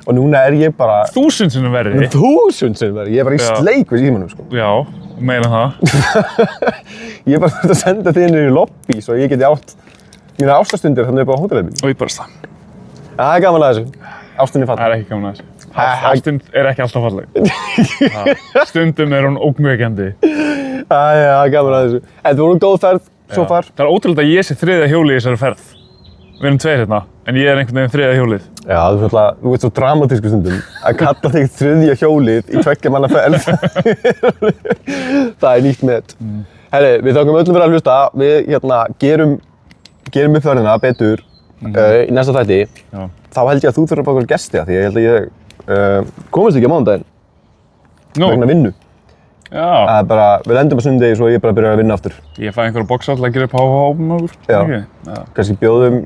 og núna er ég bara 1000 sinnum verri. 1000 sinnum verri, ég er bara í sleik við símanum sko. Já, meina það. Ég er bara þurft að senda þig inn í lobby svo ég geti átt mínar ástastundir þannig upp á hótelheimilinu. Og ég bara stað. Það er gaman að þessu. Ástin er Það falleg. er ekki gaman að þessu. Ástin er ekki alltaf falleg. Stundum er hún ógnvekjandi. Það er gaman að þessu. En þú voru góð ferð, svo far. Það er ótrúlega að ég sé þriðja hjólið í þessari ferð. Við erum tveir hérna, en ég er einhvern veginn þriðja hjólið. Já, þú ert svo dramatísku stundum að kalla þig þriðja hjólið í 2 manna ferð. Það er nýtt met. Herri, við þökkum öllum fyrir að hlusta. Við gerum upp ferðina betur í næsta þætti. Já. Þá held ég að þú þurfir að baka gesti að því ég held að ég komist ekki á mánudaginn vegna vinnu. Já. Það er bara, við lendum á sunnudegi svo ég bara byrjar að vinna aftur. Ég fæ einhverja boxa til að gera upp háhá-hópum okkur. Já. Kannski bjóðum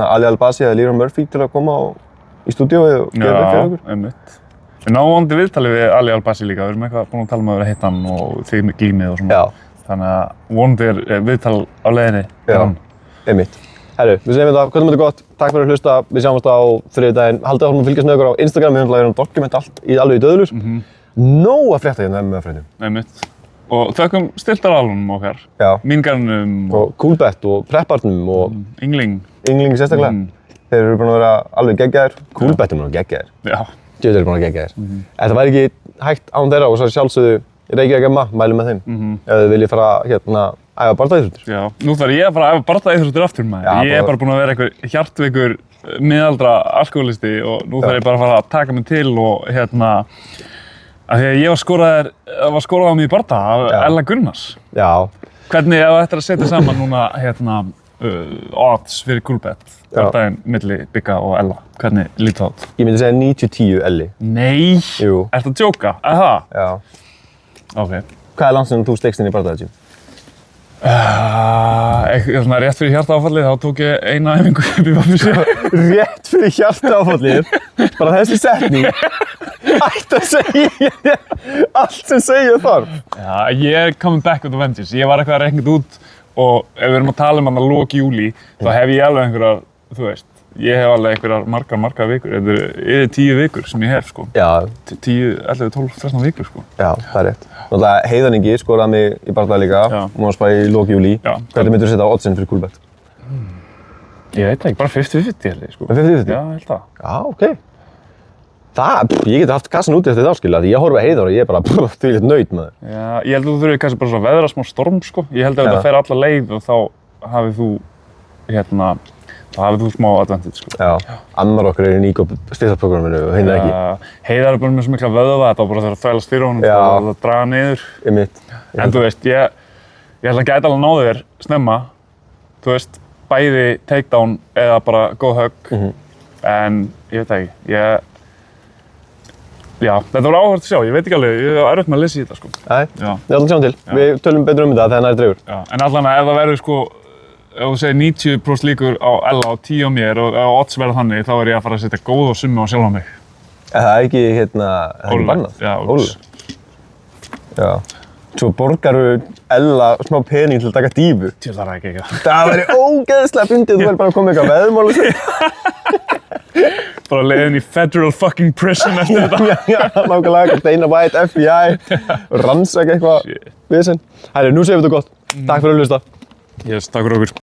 Ali Al-Basi eða Liram Murphy til að koma í stúdíóið og gera upp fyrir okkur. Já, einmitt. Við náum vonandi viðtalið við Ali Al-Basi líka. Við erum eitthvað búin að tala um að vera hitt hann og þig með glímið og svona. Já. Þannig að vonandi er viðtal á leiðinni. Já, einmitt. Herru, við segjum þetta, hvernig þetta gott, takk fyrir að hlusta, við sjáumst á þriðjudaginn. Haldið áfram að fylgjast með okkur á Instagram, við erum dokument allt alveg í döðlur. Nóg að frétta hérna með fréttum. Einmitt. Og þökkum Styrktaralunum okkar. Já. Míngarnum Og Coolbet og Preppartnum og Yngling. Yngling sérstaklega. Þeir eru búin að vera alveg geggjaðir. Coolbet er búin að vera geggjaðir. Já. Djöfull eru búin að vera geggjaðir. Þetta væri ekki hægt án þeirra og svo sjálfsögðu Reykjavík Emma, mælum með þeim. Ef þið viljið fara æfa bardaíþróttir. Já, nú þarf ég að fara að æfa bardaíþróttir aftur maður. Já, Ég er bara búinn að vera einhver hjartveikur miðaldra alkohólisti og nú þarf ég bara að fara að taka mig til og af því að ég var skoraður á mig í barda af Ella Gunnars. Já. Hvernig ef þetta er að setja saman núna odds fyrir Coolbet bardaginn milli Bigga og Ella, hvernig lítur það út? Ég myndi segja 90-10 Elli. Nei! Jú. Ertu að djóka? Aha. Já. Ok. Hvað er langt sem þú slegst inn í bardaðið? Svona rétt fyrir hjartaáfallið þá tók ég eina æfingu upp í Vafnesi. Rétt fyrir hjartaáfallið? Bara þessi setning? Ætti að segja allt sem segja þarf. Já, ég er coming back with a vengeance. Ég var eitthvað að reikna út og ef við erum að tala um hann að loka júlí þá hef ég alveg einhverjar, þú veist, ég hef alveg einhverjar margar vikur. Þetta eru yfir 10 vikur sem ég hef, sko. Já. 10, 11, 12, 13 vikur, sko. Já, það er rétt. Náttúrulega Heiðar Ingi skoraði mig í bardaði líka, múið að spá í lok júlí. Já. Hvernig myndur þú setja á oddsin fyrir Coolbet? Ég veit ekki, bara 50-50 held ég, sko. 50-50? Já, ég held það. Já, ok. Ég geti haft kassan úti eftir það, skilja, því ég horfi að Heiðar og ég er bara, því litt naut með þér. Já, ég held að þú þurfir kannski bara svona að veðra smá storm, sko. Ég held að þetta fer alla leið og þá hafið þú, smá advantage, sko. Já, annar okkar er í nýgóp styrktarprogramminu og hinn ekki. Heiðar er bara með svo mikla vöðva, þetta var bara þegar að þvælast fyrir honum, sko, og það draga niður. Einmitt. En þú veist, ég held að gæti alveg náðu þér snemma, þú veist, bæði takedown eða bara góð högg, en ég veit ekki, já, þetta voru áhugavert að sjá, ég veit ekki alveg, ég er erfitt með að lesa í þetta, sko. Nei, Já. við ætlum að sjá til. Við tölum betur um þetta þegar nær dregur. Já, en allan að ef það verður, sko, ef þú segir 90% líkur á Ella og 10 á mér og ef odds verða þannig, þá er ég að fara að setja góða summu á sjálfa mig. Það er ekki, ekki bannað? Já, ólöglegt. Já. Svo borgaru Ella smá pening til að taka dífu. Ég þarf ekki það. Það væri ógeðslega fyndið, þú verður bara að koma með eitthvað veðmál og sér. Bara leiðin í federal fucking prison eftir þetta. Já, nákvæmlega, Dana White, FBI, rannsaka eitthvað við þessum. Herri, nú séum við þetta gott. Takk fyrir að hlusta. Yes, takk fyrir okkur.